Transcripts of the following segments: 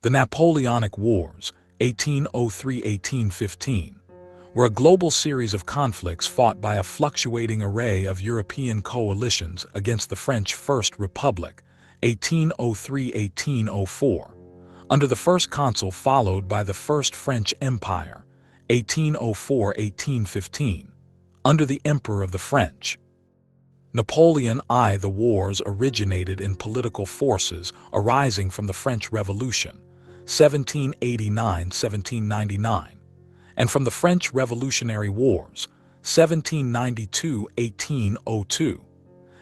The Napoleonic Wars, 1803–1815, were a global series of conflicts fought by a fluctuating array of European coalitions against the French First Republic, 1803–1804, under the First Consul, followed by the First French Empire, 1804–1815, under the Emperor of the French. Napoleon I. The wars originated in political forces arising from the French Revolution, 1789–1799, and from the French Revolutionary Wars, 1792–1802,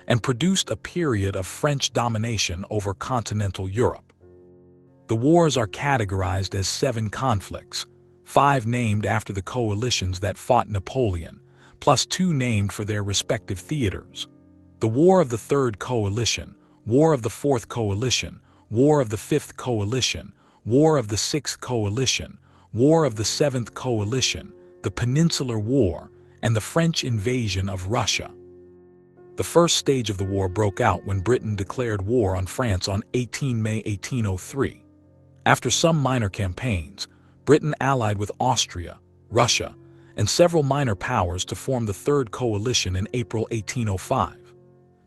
and produced a period of French domination over continental Europe. The wars are categorized as 7 conflicts, 5 named after the coalitions that fought Napoleon, plus 2 named for their respective theaters. The War of the Third Coalition, War of the Fourth Coalition, War of the Fifth Coalition, War of the Sixth Coalition, War of the Seventh Coalition, the Peninsular War, and the French invasion of Russia. The first stage of the war broke out when Britain declared war on France on 18 May 1803. After some minor campaigns, Britain allied with Austria, Russia, and several minor powers to form the Third Coalition in April 1805.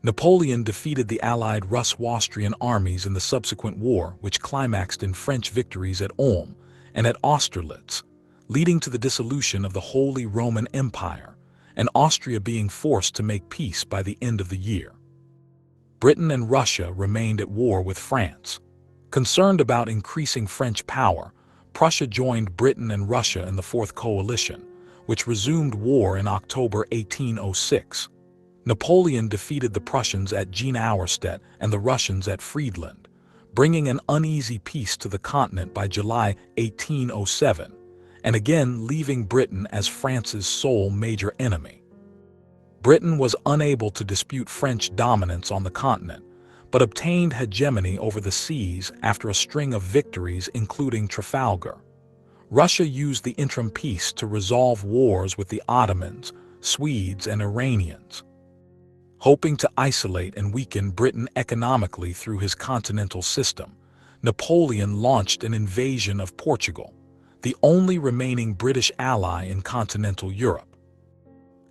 Napoleon defeated the allied Russo-Austrian armies in the subsequent war, which climaxed in French victories at Ulm and at Austerlitz, leading to the dissolution of the Holy Roman Empire, and Austria being forced to make peace by the end of the year. Britain and Russia remained at war with France. Concerned about increasing French power, Prussia joined Britain and Russia in the Fourth Coalition, which resumed war in October 1806. Napoleon defeated the Prussians at Jena Auerstedt and the Russians at Friedland, bringing an uneasy peace to the continent by July 1807, and again leaving Britain as France's sole major enemy. Britain was unable to dispute French dominance on the continent, but obtained hegemony over the seas after a string of victories including Trafalgar. Russia used the interim peace to resolve wars with the Ottomans, Swedes, and Iranians. Hoping to isolate and weaken Britain economically through his continental system, Napoleon launched an invasion of Portugal, the only remaining British ally in continental Europe.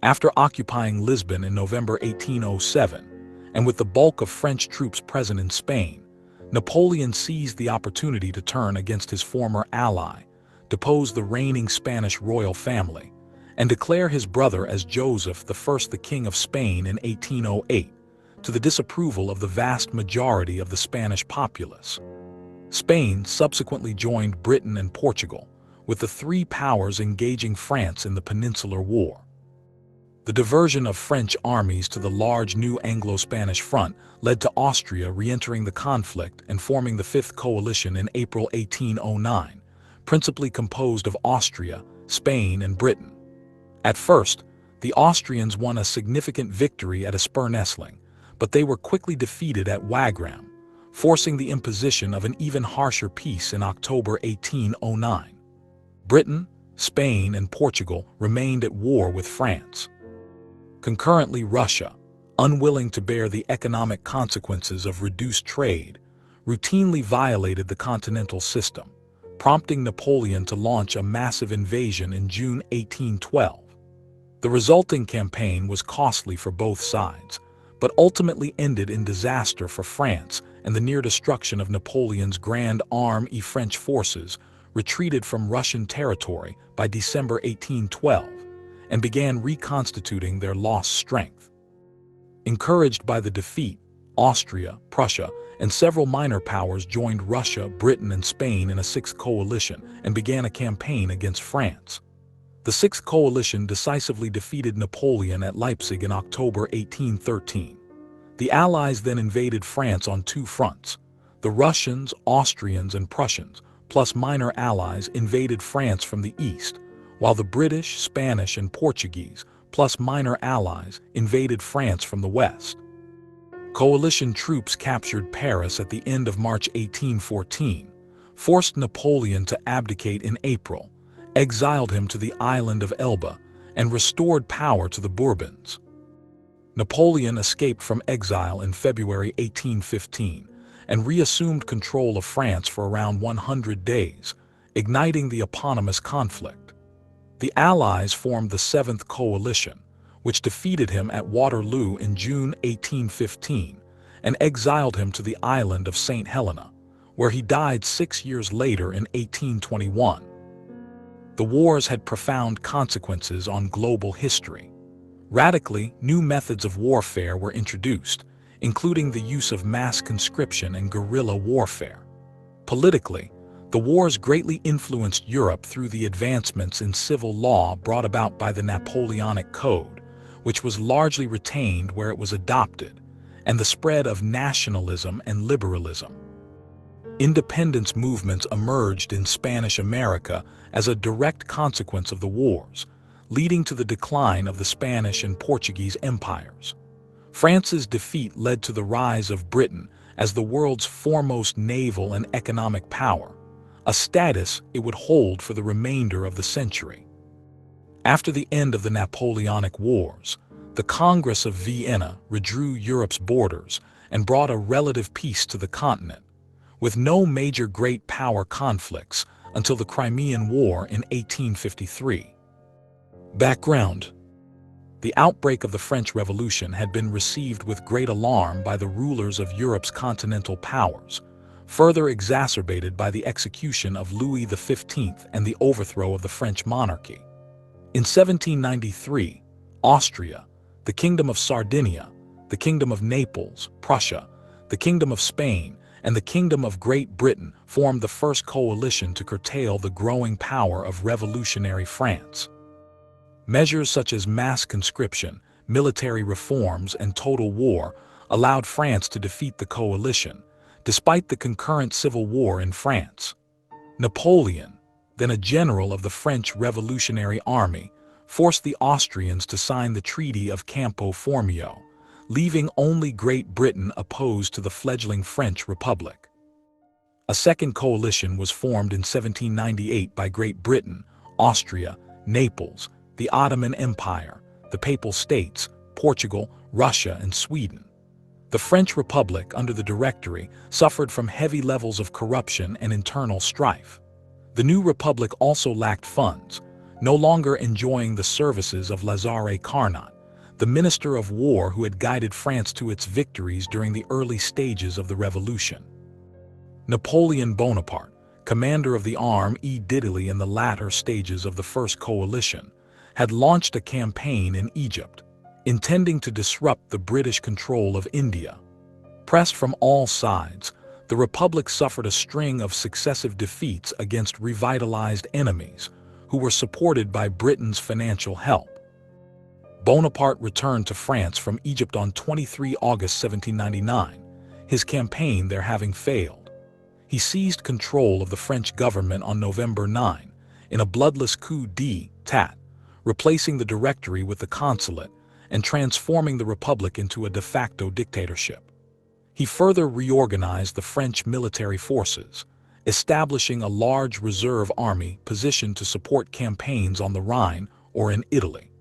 After occupying Lisbon in November 1807, and with the bulk of French troops present in Spain, Napoleon seized the opportunity to turn against his former ally, depose the reigning Spanish royal family, and declare his brother as Joseph I the King of Spain in 1808, to the disapproval of the vast majority of the Spanish populace. Spain subsequently joined Britain and Portugal, with the 3 powers engaging France in the Peninsular War. The diversion of French armies to the large new Anglo-Spanish front led to Austria re-entering the conflict and forming the Fifth Coalition in April 1809, principally composed of Austria, Spain, and Britain. At first, the Austrians won a significant victory at Spur-Nessling, but they were quickly defeated at Wagram, forcing the imposition of an even harsher peace in October 1809. Britain, Spain, and Portugal remained at war with France. Concurrently, Russia, unwilling to bear the economic consequences of reduced trade, routinely violated the continental system, prompting Napoleon to launch a massive invasion in June 1812. The resulting campaign was costly for both sides, but ultimately ended in disaster for France, and the near destruction of Napoleon's Grande Armée. French forces retreated from Russian territory by December 1812 and began reconstituting their lost strength. Encouraged by the defeat, Austria, Prussia, and several minor powers joined Russia, Britain, and Spain in a 6th coalition and began a campaign against France. The 6th Coalition decisively defeated Napoleon at Leipzig in October 1813. The Allies then invaded France on 2 fronts. The Russians, Austrians, and Prussians, plus minor allies, invaded France from the east, while the British, Spanish, and Portuguese, plus minor allies, invaded France from the west. Coalition troops captured Paris at the end of March 1814, forced Napoleon to abdicate in April, exiled him to the island of Elba, and restored power to the Bourbons. Napoleon escaped from exile in February 1815 and reassumed control of France for around 100 days, igniting the eponymous conflict. The Allies formed the Seventh Coalition, which defeated him at Waterloo in June 1815 and exiled him to the island of St. Helena, where he died 6 years later in 1821. The wars had profound consequences on global history. Radically new methods of warfare were introduced, including the use of mass conscription and guerrilla warfare. Politically, the wars greatly influenced Europe through the advancements in civil law brought about by the Napoleonic Code, which was largely retained where it was adopted, and the spread of nationalism and liberalism. Independence movements emerged in Spanish America as a direct consequence of the wars, leading to the decline of the Spanish and Portuguese empires. France's defeat led to the rise of Britain as the world's foremost naval and economic power, a status it would hold for the remainder of the century. After the end of the Napoleonic Wars, the Congress of Vienna redrew Europe's borders and brought a relative peace to the continent, with no major great power conflicts until the Crimean War in 1853. Background: the outbreak of the French Revolution had been received with great alarm by the rulers of Europe's continental powers, further exacerbated by the execution of Louis XV and the overthrow of the French monarchy. In 1793, Austria, the Kingdom of Sardinia, the Kingdom of Naples, Prussia, the Kingdom of Spain, and the Kingdom of Great Britain formed the first coalition to curtail the growing power of revolutionary France. Measures such as mass conscription, military reforms, and total war allowed France to defeat the coalition, despite the concurrent civil war in France. Napoleon, then a general of the French Revolutionary Army, forced the Austrians to sign the Treaty of Campo Formio, leaving only Great Britain opposed to the fledgling French Republic. A second coalition was formed in 1798 by Great Britain, Austria, Naples, the Ottoman Empire, the Papal States, Portugal, Russia, and Sweden. The French Republic, under the Directory, suffered from heavy levels of corruption and internal strife. The new republic also lacked funds, no longer enjoying the services of Lazare Carnot, the Minister of War who had guided France to its victories during the early stages of the Revolution. Napoleon Bonaparte, commander of the Arme d'Italie in the latter stages of the First Coalition, had launched a campaign in Egypt, intending to disrupt the British control of India. Pressed from all sides, the Republic suffered a string of successive defeats against revitalized enemies, who were supported by Britain's financial help. Bonaparte returned to France from Egypt on 23 August 1799, his campaign there having failed. He seized control of the French government on November 9, in a bloodless coup d'état, replacing the Directory with the Consulate and transforming the Republic into a de facto dictatorship. He further reorganized the French military forces, establishing a large reserve army positioned to support campaigns on the Rhine or in Italy.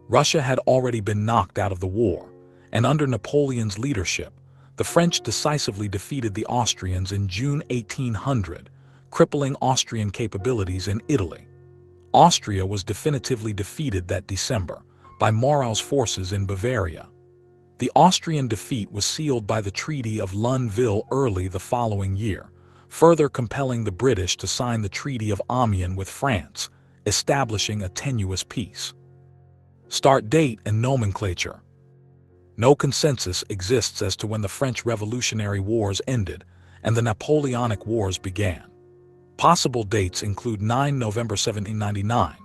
Russia had already been knocked out of the war, and under Napoleon's leadership, the French decisively defeated the Austrians in June 1800, crippling Austrian capabilities in Italy. Austria was definitively defeated that December by Maural's forces in Bavaria. The Austrian defeat was sealed by the Treaty of Lunéville early the following year, further compelling the British to sign the Treaty of Amiens with France, establishing a tenuous peace. Start date and nomenclature. No consensus exists as to when the French Revolutionary Wars ended and the Napoleonic Wars began. Possible dates include 9 November 1799,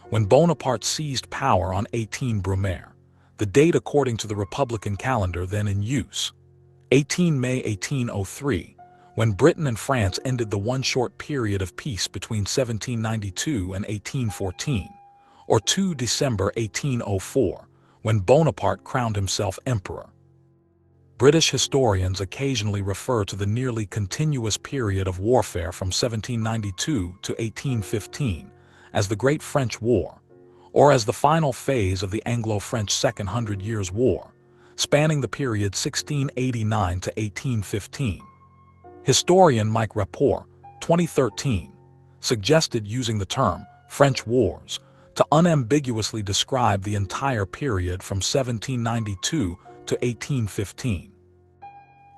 when Bonaparte seized power on 18 Brumaire, the date according to the Republican calendar then in use; 18 May 1803, when Britain and France ended the one short period of peace between 1792 and 1814, or 2 December 1804, when Bonaparte crowned himself emperor. British historians occasionally refer to the nearly continuous period of warfare from 1792 to 1815 as the Great French War, or as the final phase of the Anglo-French Second Hundred Years' War, spanning the period 1689 to 1815. Historian Mike Rapport, 2013, suggested using the term French Wars to unambiguously describe the entire period from 1792 to 1815.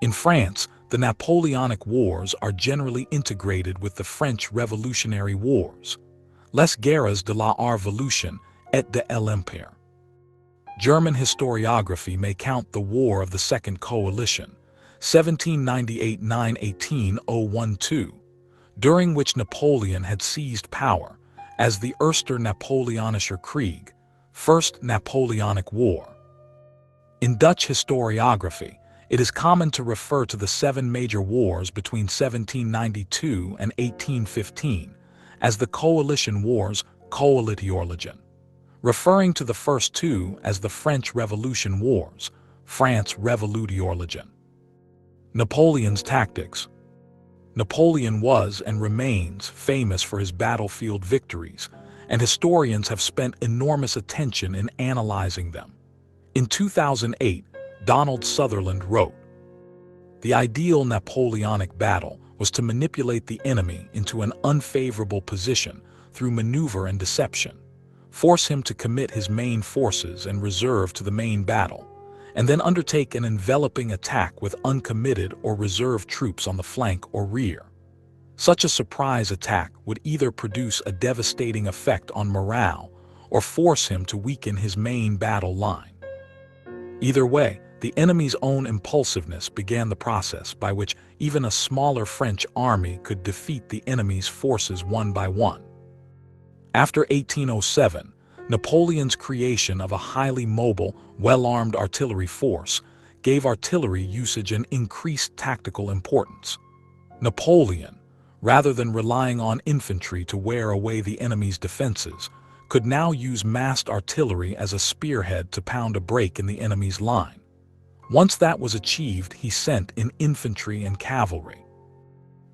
In France, the Napoleonic Wars are generally integrated with the French Revolutionary Wars, Les Guerres de la Révolution et de l'Empire. German historiography may count the War of the Second Coalition, 1798–1812, during which Napoleon had seized power, as the Erster Napoleonischer Krieg, First Napoleonic War. In Dutch historiography, it is common to refer to the 7 major wars between 1792 and 1815 as the Coalition Wars, Coalitioorlogen, referring to the first 2 as the French Revolution Wars, France Revolutioorlogen. Napoleon's tactics. Napoleon was and remains famous for his battlefield victories, and historians have spent enormous attention in analyzing them. In 2008, Donald Sutherland wrote, "The ideal Napoleonic battle was to manipulate the enemy into an unfavorable position through maneuver and deception, force him to commit his main forces and reserve to the main battle, and then undertake an enveloping attack with uncommitted or reserve troops on the flank or rear. Such a surprise attack would either produce a devastating effect on morale or force him to weaken his main battle line. Either way, the enemy's own impulsiveness began the process by which even a smaller French army could defeat the enemy's forces one by one. After 1807, Napoleon's creation of a highly mobile, well-armed artillery force gave artillery usage an increased tactical importance. Napoleon, rather than relying on infantry to wear away the enemy's defenses, could now use massed artillery as a spearhead to pound a break in the enemy's line. Once that was achieved, he sent in infantry and cavalry.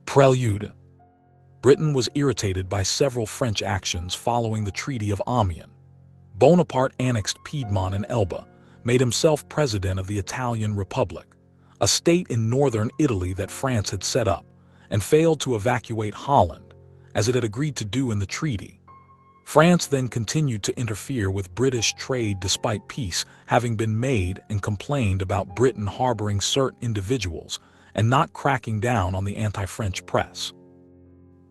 Prelude. Britain was irritated by several French actions following the Treaty of Amiens. Bonaparte annexed Piedmont and Elba, made himself president of the Italian Republic, a state in northern Italy that France had set up, and failed to evacuate Holland, as it had agreed to do in the treaty. France then continued to interfere with British trade despite peace having been made, and complained about Britain harboring certain individuals and not cracking down on the anti-French press.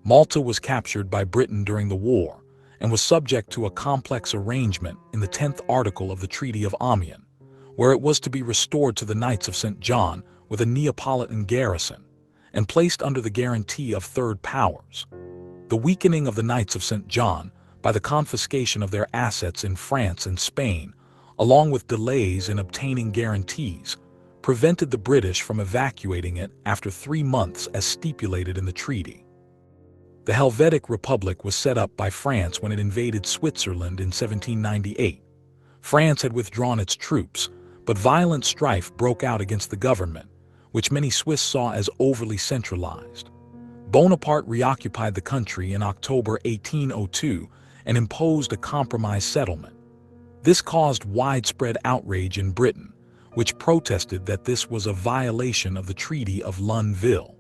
Malta was captured by Britain during the war and was subject to a complex arrangement in the 10th article of the Treaty of Amiens, where it was to be restored to the Knights of St. John with a Neapolitan garrison and placed under the guarantee of third powers. The weakening of the Knights of St. John by the confiscation of their assets in France and Spain, along with delays in obtaining guarantees, prevented the British from evacuating it after 3 months as stipulated in the treaty. The Helvetic Republic was set up by France when it invaded Switzerland in 1798. France had withdrawn its troops, but violent strife broke out against the government, which many Swiss saw as overly centralized. Bonaparte reoccupied the country in October 1802 and imposed a compromise settlement. This caused widespread outrage in Britain, which protested that this was a violation of the Treaty of Lunéville.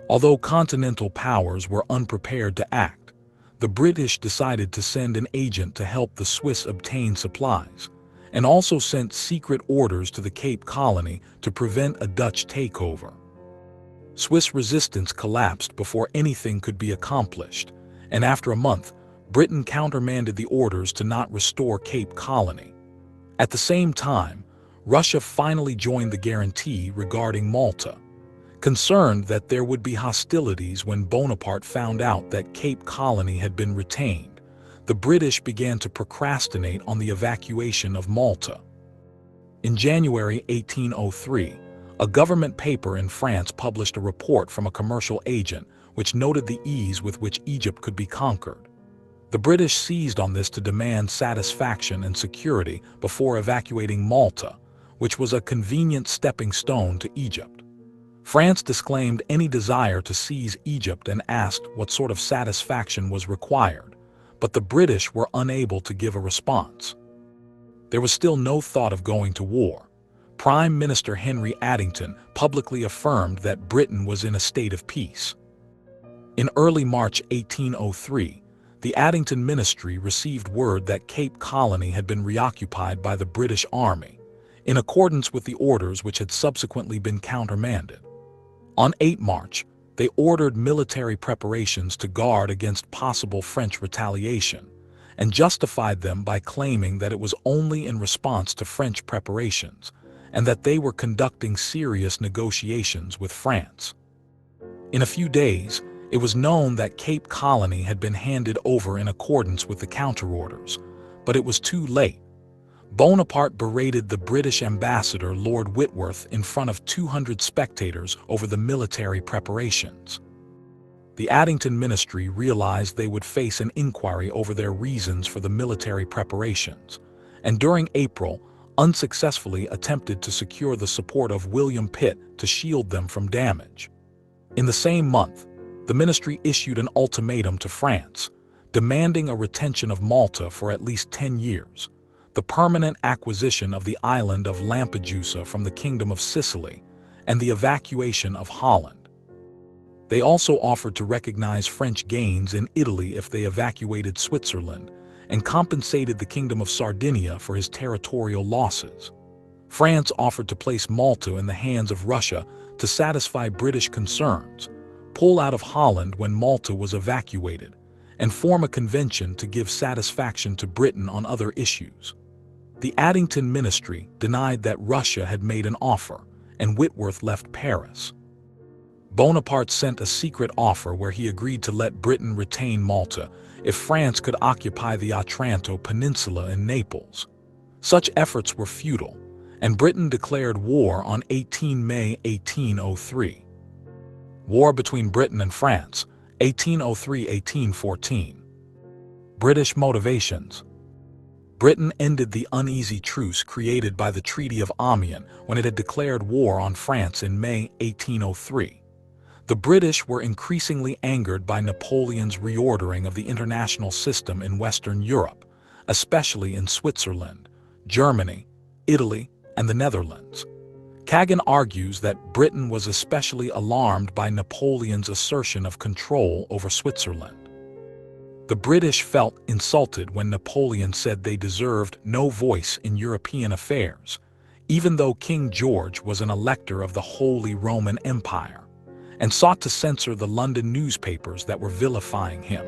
Although continental powers were unprepared to act, the British decided to send an agent to help the Swiss obtain supplies, and also sent secret orders to the Cape Colony to prevent a Dutch takeover. Swiss resistance collapsed before anything could be accomplished, and after a month, Britain countermanded the orders to not restore Cape Colony. At the same time, Russia finally joined the guarantee regarding Malta. Concerned that there would be hostilities when Bonaparte found out that Cape Colony had been retained, the British began to procrastinate on the evacuation of Malta. In January 1803, a government paper in France published a report from a commercial agent which noted the ease with which Egypt could be conquered. The British seized on this to demand satisfaction and security before evacuating Malta, which was a convenient stepping stone to Egypt. France disclaimed any desire to seize Egypt and asked what sort of satisfaction was required, but the British were unable to give a response. There was still no thought of going to war. Prime Minister Henry Addington publicly affirmed that Britain was in a state of peace. In early March 1803, the Addington ministry received word that Cape Colony had been reoccupied by the British Army, in accordance with the orders which had subsequently been countermanded. On 8 March, they ordered military preparations to guard against possible French retaliation, and justified them by claiming that it was only in response to French preparations, and that they were conducting serious negotiations with France. In a few days, it was known that Cape Colony had been handed over in accordance with the counterorders, but it was too late. Bonaparte berated the British ambassador Lord Whitworth in front of 200 spectators over the military preparations. The Addington ministry realized they would face an inquiry over their reasons for the military preparations, and during April, unsuccessfully attempted to secure the support of William Pitt to shield them from damage. In the same month, the ministry issued an ultimatum to France, demanding a retention of Malta for at least 10 years, the permanent acquisition of the island of Lampedusa from the Kingdom of Sicily, and the evacuation of Holland. They also offered to recognize French gains in Italy if they evacuated Switzerland, and compensated the Kingdom of Sardinia for his territorial losses. France offered to place Malta in the hands of Russia to satisfy British concerns, pull out of Holland when Malta was evacuated, and form a convention to give satisfaction to Britain on other issues. The Addington ministry denied that Russia had made an offer, and Whitworth left Paris. Bonaparte sent a secret offer where he agreed to let Britain retain Malta if France could occupy the Otranto Peninsula in Naples. Such efforts were futile, and Britain declared war on 18 May 1803. War between Britain and France, 1803–1814. British motivations. Britain ended the uneasy truce created by the Treaty of Amiens when it had declared war on France in May 1803. The British were increasingly angered by Napoleon's reordering of the international system in Western Europe, especially in Switzerland, Germany, Italy, and the Netherlands. Kagan argues that Britain was especially alarmed by Napoleon's assertion of control over Switzerland. The British felt insulted when Napoleon said they deserved no voice in European affairs, even though King George was an elector of the Holy Roman Empire, and sought to censor the London newspapers that were vilifying him.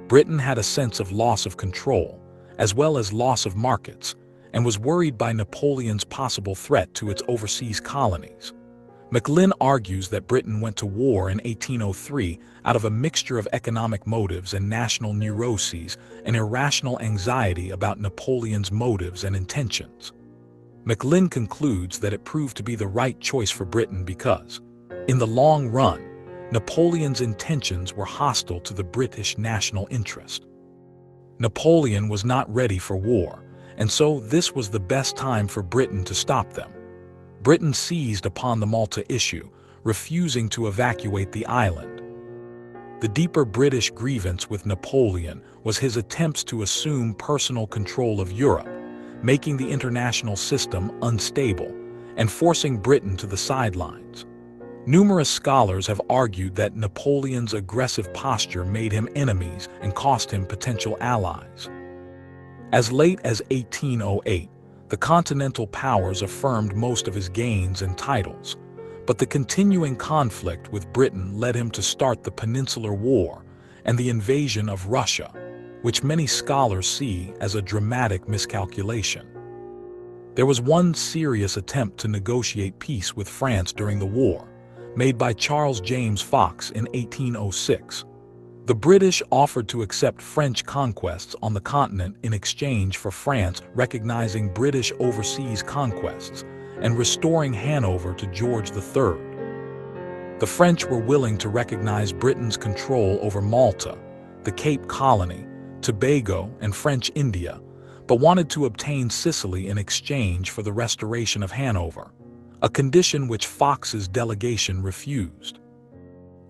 Britain had a sense of loss of control, as well as loss of markets, and was worried by Napoleon's possible threat to its overseas colonies. Macklin argues that Britain went to war in 1803 out of a mixture of economic motives and national neuroses and irrational anxiety about Napoleon's motives and intentions. Macklin concludes that it proved to be the right choice for Britain because, in the long run, Napoleon's intentions were hostile to the British national interest. Napoleon was not ready for war, and so this was the best time for Britain to stop them. Britain seized upon the Malta issue, refusing to evacuate the island. The deeper British grievance with Napoleon was his attempts to assume personal control of Europe, making the international system unstable and forcing Britain to the sidelines. Numerous scholars have argued that Napoleon's aggressive posture made him enemies and cost him potential allies. As late as 1808, the Continental powers affirmed most of his gains and titles, but the continuing conflict with Britain led him to start the Peninsular War and the invasion of Russia, which many scholars see as a dramatic miscalculation. There was one serious attempt to negotiate peace with France during the war, made by Charles James Fox in 1806. The British offered to accept French conquests on the continent in exchange for France recognizing British overseas conquests and restoring Hanover to George III. The French were willing to recognize Britain's control over Malta, the Cape Colony, Tobago, and French India, but wanted to obtain Sicily in exchange for the restoration of Hanover, a condition which Fox's delegation refused.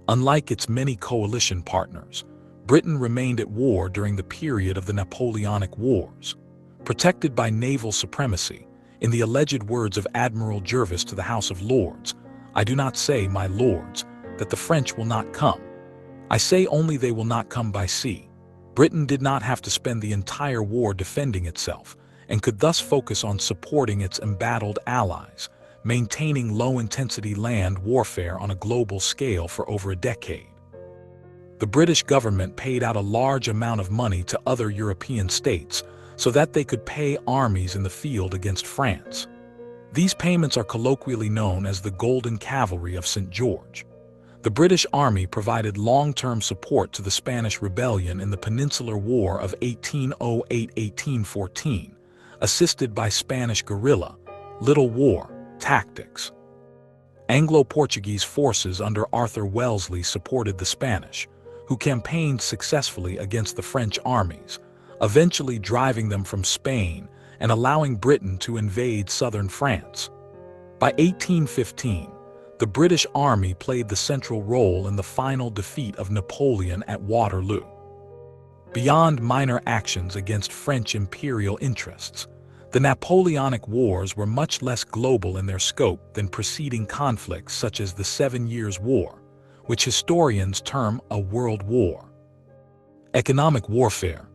Unlike its many coalition partners, Britain remained at war during the period of the Napoleonic Wars. Protected by naval supremacy, In the alleged words of Admiral Jervis to the House of Lords, "I do not say, my lords, that the French will not come. I say only they will not come by sea." Britain did not have to spend the entire war defending itself, and could thus focus on supporting its embattled allies, maintaining low-intensity land warfare on a global scale for over a decade. The British government paid out a large amount of money to other European states so that they could pay armies in the field against France. These payments are colloquially known as the Golden Cavalry of St. George. The British Army provided long-term support to the Spanish Rebellion in the Peninsular War of 1808–1814, assisted by Spanish guerrilla, Little War, tactics. Anglo-Portuguese forces under Arthur Wellesley supported the Spanish, who campaigned successfully against the French armies, eventually driving them from Spain and allowing Britain to invade southern France. By 1815, the British Army played the central role in the final defeat of Napoleon at Waterloo. Beyond minor actions against French imperial interests, the Napoleonic Wars were much less global in their scope than preceding conflicts such as the 7 Years' War, which historians term a world war. Economic warfare.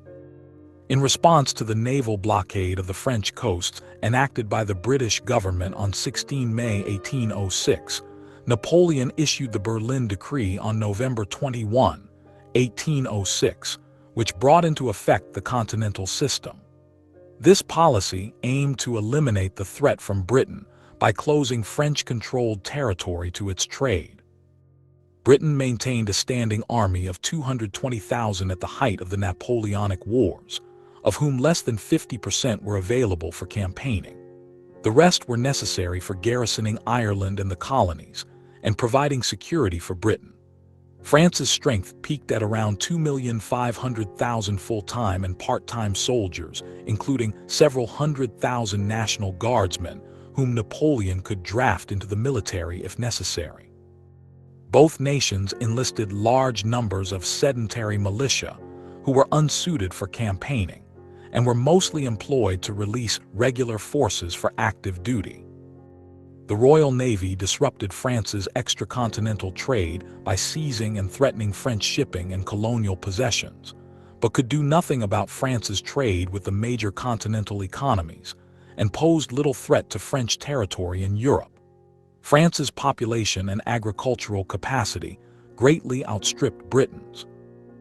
In response to the naval blockade of the French coasts enacted by the British government on 16 May 1806, Napoleon issued the Berlin Decree on November 21, 1806, which brought into effect the continental system. This policy aimed to eliminate the threat from Britain by closing French-controlled territory to its trade. Britain maintained a standing army of 220,000 at the height of the Napoleonic Wars, of whom less than 50% were available for campaigning. The rest were necessary for garrisoning Ireland and the colonies, and providing security for Britain. France's strength peaked at around 2,500,000 full-time and part-time soldiers, including several 100,000 National Guardsmen, whom Napoleon could draft into the military if necessary. Both nations enlisted large numbers of sedentary militia, who were unsuited for campaigning, and were mostly employed to release regular forces for active duty. The Royal Navy disrupted France's extracontinental trade by seizing and threatening French shipping and colonial possessions, but could do nothing about France's trade with the major continental economies, and posed little threat to French territory in Europe. France's population and agricultural capacity greatly outstripped Britain's.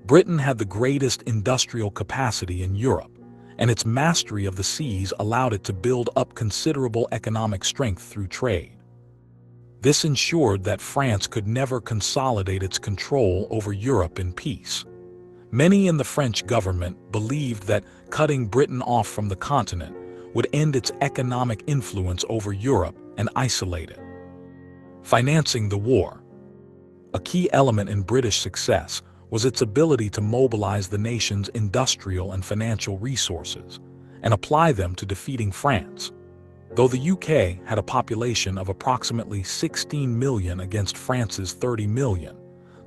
Britain had the greatest industrial capacity in Europe, and its mastery of the seas allowed it to build up considerable economic strength through trade. This ensured that France could never consolidate its control over Europe in peace. Many in the French government believed that cutting Britain off from the continent would end its economic influence over Europe and isolate it. Financing the war. A key element in British success was its ability to mobilize the nation's industrial and financial resources and apply them to defeating France. Though the UK had a population of approximately 16 million against France's 30 million,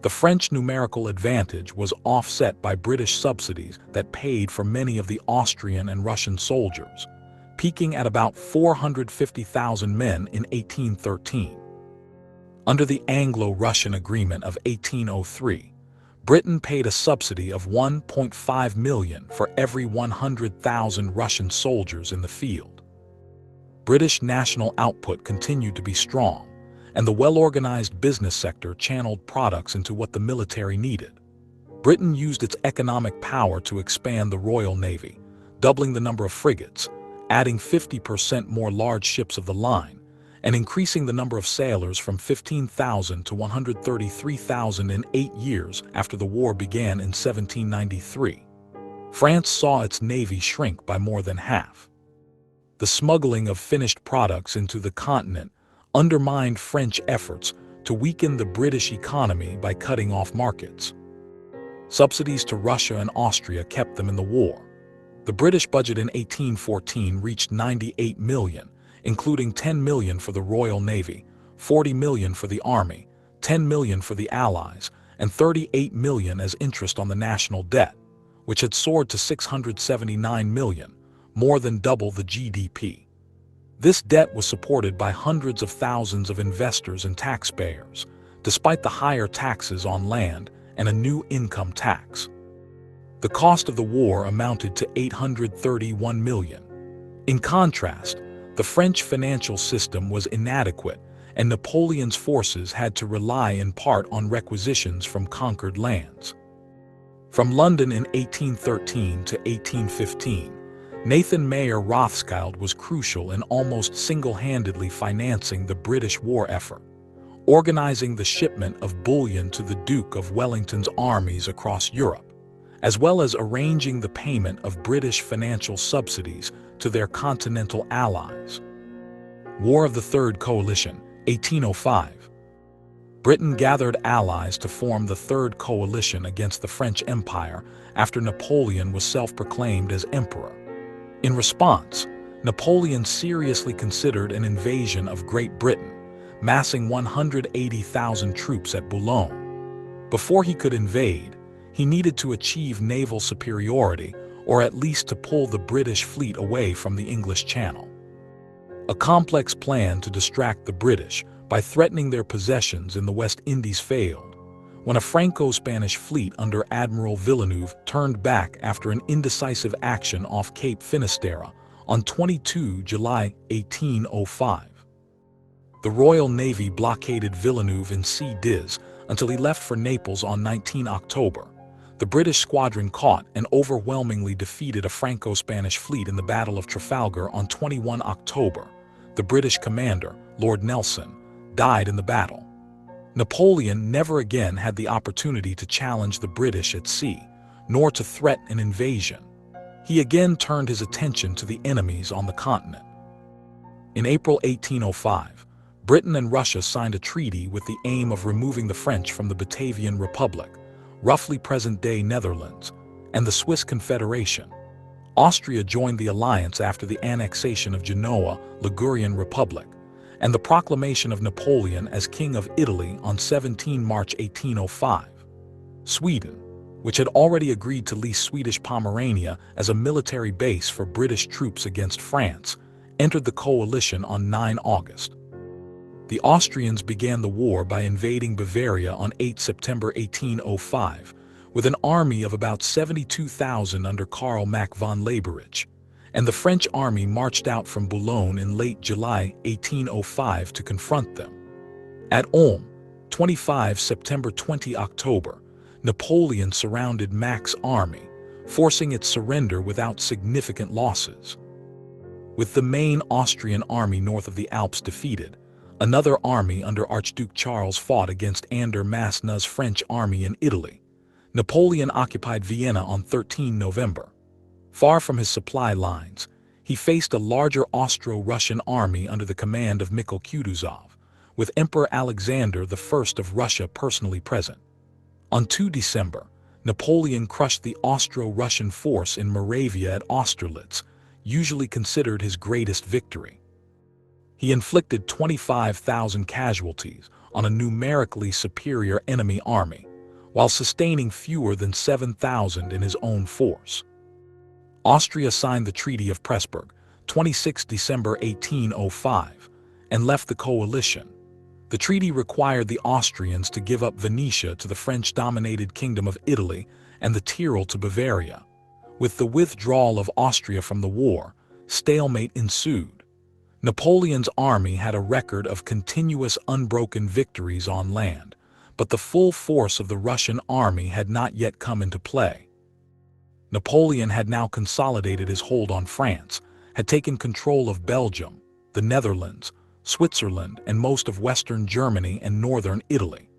the French numerical advantage was offset by British subsidies that paid for many of the Austrian and Russian soldiers, peaking at about 450,000 men in 1813. Under the Anglo-Russian Agreement of 1803, Britain paid a subsidy of 1.5 million for every 100,000 Russian soldiers in the field. British national output continued to be strong, and the well-organized business sector channeled products into what the military needed. Britain used its economic power to expand the Royal Navy, doubling the number of frigates, adding 50% more large ships of the line, and increasing the number of sailors from 15,000 to 133,000 in 8 years after the war began in 1793. France saw its navy shrink by more than half. The smuggling of finished products into the continent undermined French efforts to weaken the British economy by cutting off markets. Subsidies to Russia and Austria kept them in the war. The British budget in 1814 reached 98 million, including 10 million for the Royal Navy, 40 million for the Army, 10 million for the Allies, and 38 million as interest on the national debt, which had soared to 679 million, more than double the GDP. This debt was supported by hundreds of thousands of investors and taxpayers, despite the higher taxes on land and a new income tax. The cost of the war amounted to $831 million. In contrast, the French financial system was inadequate, and Napoleon's forces had to rely in part on requisitions from conquered lands. From London in 1813 to 1815, Nathan Mayer Rothschild was crucial in almost single-handedly financing the British war effort, organizing the shipment of bullion to the Duke of Wellington's armies across Europe, as well as arranging the payment of British financial subsidies to their continental allies. War of the Third Coalition, 1805. Britain gathered allies to form the Third Coalition against the French Empire after Napoleon was self-proclaimed as emperor. In response, Napoleon seriously considered an invasion of Great Britain, massing 180,000 troops at Boulogne. Before he could invade, he needed to achieve naval superiority, or at least to pull the British fleet away from the English Channel. A complex plan to distract the British by threatening their possessions in the West Indies failed, when a Franco-Spanish fleet under Admiral Villeneuve turned back after an indecisive action off Cape Finisterre on 22 July 1805. The Royal Navy blockaded Villeneuve in Cadiz until he left for Naples on 19 October. The British squadron caught and overwhelmingly defeated a Franco-Spanish fleet in the Battle of Trafalgar on 21 October. The British commander, Lord Nelson, died in the battle. Napoleon never again had the opportunity to challenge the British at sea, nor to threaten an invasion. He again turned his attention to the enemies on the continent. In April 1805, Britain and Russia signed a treaty with the aim of removing the French from the Batavian Republic, roughly present-day Netherlands, and the Swiss Confederation. Austria joined the alliance after the annexation of Genoa, Ligurian Republic, and the proclamation of Napoleon as King of Italy on 17 March 1805. Sweden, which had already agreed to lease Swedish Pomerania as a military base for British troops against France, entered the coalition on 9 August. The Austrians began the war by invading Bavaria on 8 September 1805, with an army of about 72,000 under Karl Mack von Leberich, and the French army marched out from Boulogne in late July 1805 to confront them. At Ulm, 25 September 20 October, Napoleon surrounded Mack's army, forcing its surrender without significant losses. With the main Austrian army north of the Alps defeated, another army under Archduke Charles fought against Ander Massena's French army in Italy. Napoleon occupied Vienna on 13 November. Far from his supply lines, he faced a larger Austro-Russian army under the command of Mikhail Kutuzov, with Emperor Alexander I of Russia personally present. On 2 December, Napoleon crushed the Austro-Russian force in Moravia at Austerlitz, usually considered his greatest victory. He inflicted 25,000 casualties on a numerically superior enemy army, while sustaining fewer than 7,000 in his own force. Austria signed the Treaty of Pressburg, 26 December 1805, and left the coalition. The treaty required the Austrians to give up Venetia to the French-dominated Kingdom of Italy and the Tyrol to Bavaria. With the withdrawal of Austria from the war, stalemate ensued. Napoleon's army had a record of continuous unbroken victories on land, but the full force of the Russian army had not yet come into play. Napoleon had now consolidated his hold on France, had taken control of Belgium, the Netherlands, Switzerland, and most of western Germany and northern Italy.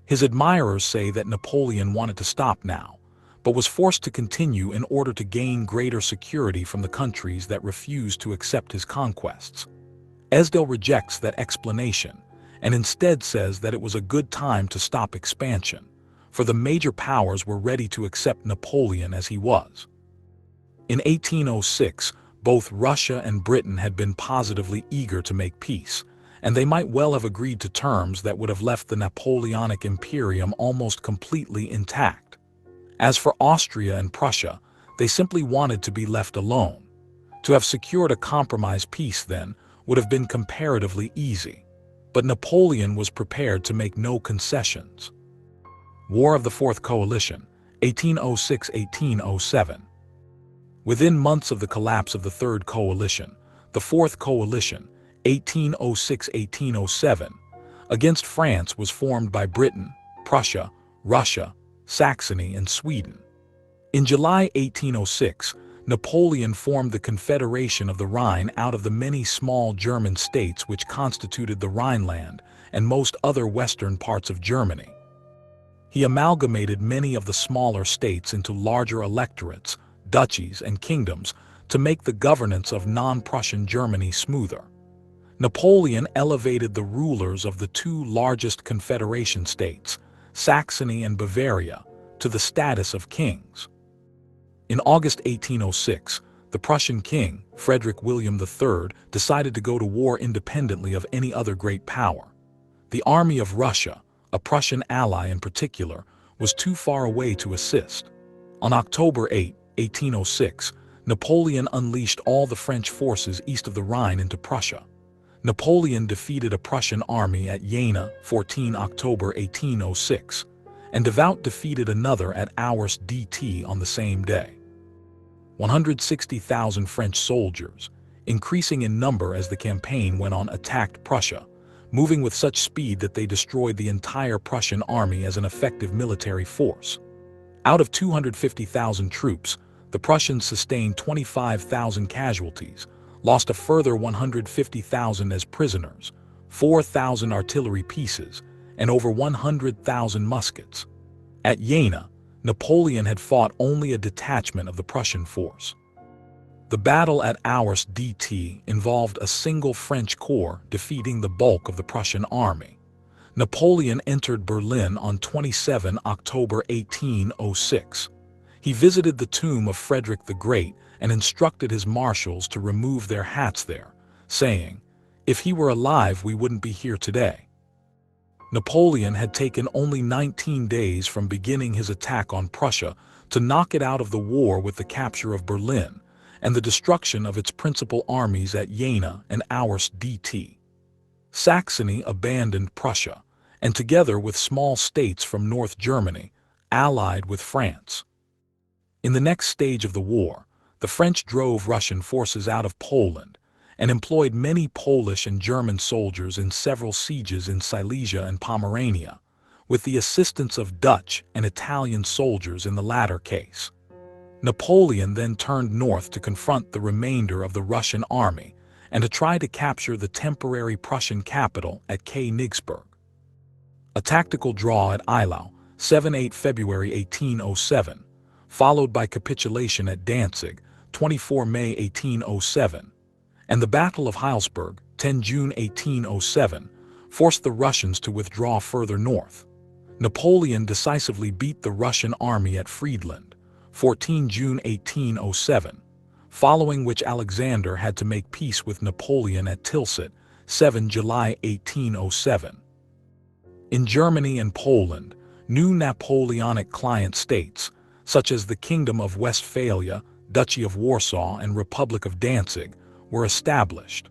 His admirers say that Napoleon wanted to stop now, but was forced to continue in order to gain greater security from the countries that refused to accept his conquests. Esdale rejects that explanation and instead says that it was a good time to stop expansion, for the major powers were ready to accept Napoleon as he was. In 1806, both Russia and Britain had been positively eager to make peace, and they might well have agreed to terms that would have left the Napoleonic Imperium almost completely intact. As for Austria and Prussia, they simply wanted to be left alone. To have secured a compromise peace, then, would have been comparatively easy, but Napoleon was prepared to make no concessions. War of the Fourth Coalition, 1806–1807. Within months of the collapse of the Third Coalition, the Fourth Coalition, 1806–1807, against France was formed by Britain, Prussia, Russia, Saxony, and Sweden. In July 1806, Napoleon formed the Confederation of the Rhine out of the many small German states which constituted the Rhineland and most other western parts of Germany. He amalgamated many of the smaller states into larger electorates, duchies, and kingdoms to make the governance of non-Prussian Germany smoother. Napoleon elevated the rulers of the two largest Confederation states, Saxony and Bavaria, to the status of kings. In August 1806, the Prussian king, Frederick William III, decided to go to war independently of any other great power. The army of Russia, a Prussian ally in particular, was too far away to assist. On October 8, 1806, Napoleon unleashed all the French forces east of the Rhine into Prussia. Napoleon defeated a Prussian army at Jena, 14 October 1806, and defeated another at Aours-DT on the same day. 160,000 French soldiers, increasing in number as the campaign went on, attacked Prussia, moving with such speed that they destroyed the entire Prussian army as an effective military force. Out of 250,000 troops, the Prussians sustained 25,000 casualties, lost a further 150,000 as prisoners, 4,000 artillery pieces, and over 100,000 muskets. At Jena, Napoleon had fought only a detachment of the Prussian force. The battle at Aours-DT involved a single French corps defeating the bulk of the Prussian army. Napoleon entered Berlin on 27 October 1806. He visited the tomb of Frederick the Great and instructed his marshals to remove their hats there, saying, "If he were alive, we wouldn't be here today." Napoleon had taken only 19 days from beginning his attack on Prussia to knock it out of the war with the capture of Berlin and the destruction of its principal armies at Jena and Aours-DT. Saxony abandoned Prussia, and together with small states from North Germany, allied with France. In the next stage of the war, the French drove Russian forces out of Poland and employed many Polish and German soldiers in several sieges in Silesia and Pomerania, with the assistance of Dutch and Italian soldiers in the latter case. Napoleon then turned north to confront the remainder of the Russian army and to try to capture the temporary Prussian capital at Königsberg. A tactical draw at Eylau, 7–8 February 1807, followed by capitulation at Danzig, 24 May 1807, and the Battle of Heilsberg, 10 June 1807, forced the Russians to withdraw further north. Napoleon decisively beat the Russian army at Friedland, 14 June 1807, following which Alexander had to make peace with Napoleon at Tilsit, 7 July 1807. In Germany and Poland, new Napoleonic client states, such as the Kingdom of Westphalia, Duchy of Warsaw, and Republic of Danzig, were established.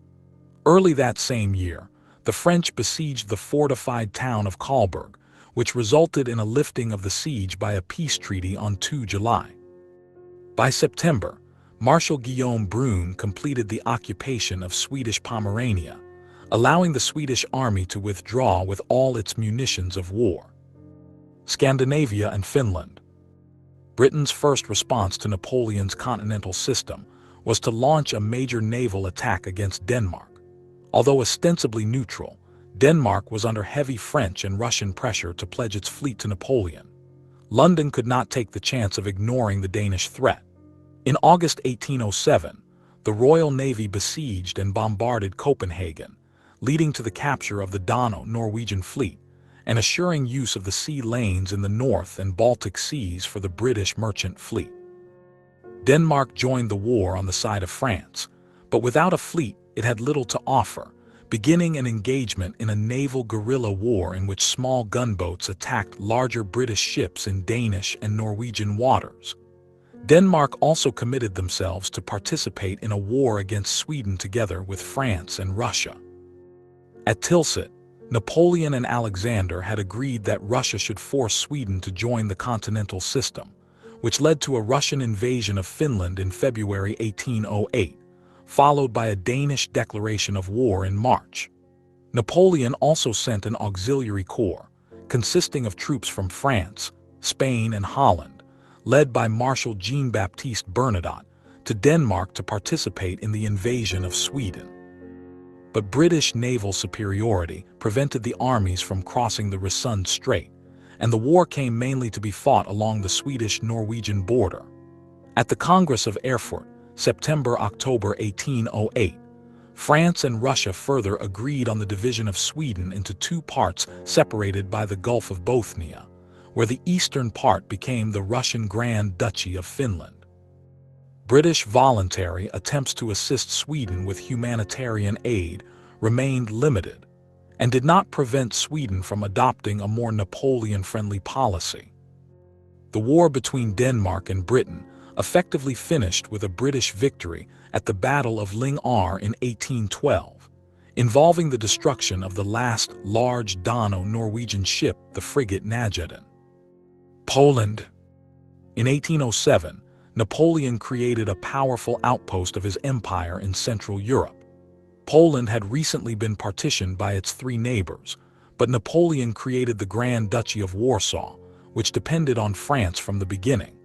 Early that same year, the French besieged the fortified town of Kalburg, which resulted in a lifting of the siege by a peace treaty on 2 July. By September, Marshal Guillaume Brune completed the occupation of Swedish Pomerania, allowing the Swedish army to withdraw with all its munitions of war. Scandinavia and Finland. Britain's first response to Napoleon's continental system was to launch a major naval attack against Denmark. Although ostensibly neutral, Denmark was under heavy French and Russian pressure to pledge its fleet to Napoleon. London could not take the chance of ignoring the Danish threat. In August 1807, the Royal Navy besieged and bombarded Copenhagen, leading to the capture of the Dano-Norwegian fleet and assuring use of the sea lanes in the North and Baltic Seas for the British merchant fleet. Denmark joined the war on the side of France, but without a fleet it had little to offer, beginning an engagement in a naval guerrilla war in which small gunboats attacked larger British ships in Danish and Norwegian waters. Denmark also committed themselves to participate in a war against Sweden together with France and Russia. At Tilsit, Napoleon and Alexander had agreed that Russia should force Sweden to join the continental system, which led to a Russian invasion of Finland in February 1808, followed by a Danish declaration of war in March. Napoleon also sent an auxiliary corps, consisting of troops from France, Spain, and Holland, led by Marshal Jean-Baptiste Bernadotte, to Denmark to participate in the invasion of Sweden. But British naval superiority prevented the armies from crossing the Resund Strait, and the war came mainly to be fought along the Swedish-Norwegian border. At the Congress of Erfurt, September-October 1808, France and Russia further agreed on the division of Sweden into two parts separated by the Gulf of Bothnia, where the eastern part became the Russian Grand Duchy of Finland. British voluntary attempts to assist Sweden with humanitarian aid remained limited and did not prevent Sweden from adopting a more Napoleon-friendly policy. The war between Denmark and Britain effectively finished with a British victory at the Battle of Lyngør in 1812, involving the destruction of the last large Dano-Norwegian ship, the frigate Nageddon. Poland. In 1807, Napoleon created a powerful outpost of his empire in Central Europe. Poland had recently been partitioned by its three neighbors, but Napoleon created the Grand Duchy of Warsaw, which depended on France from the beginning.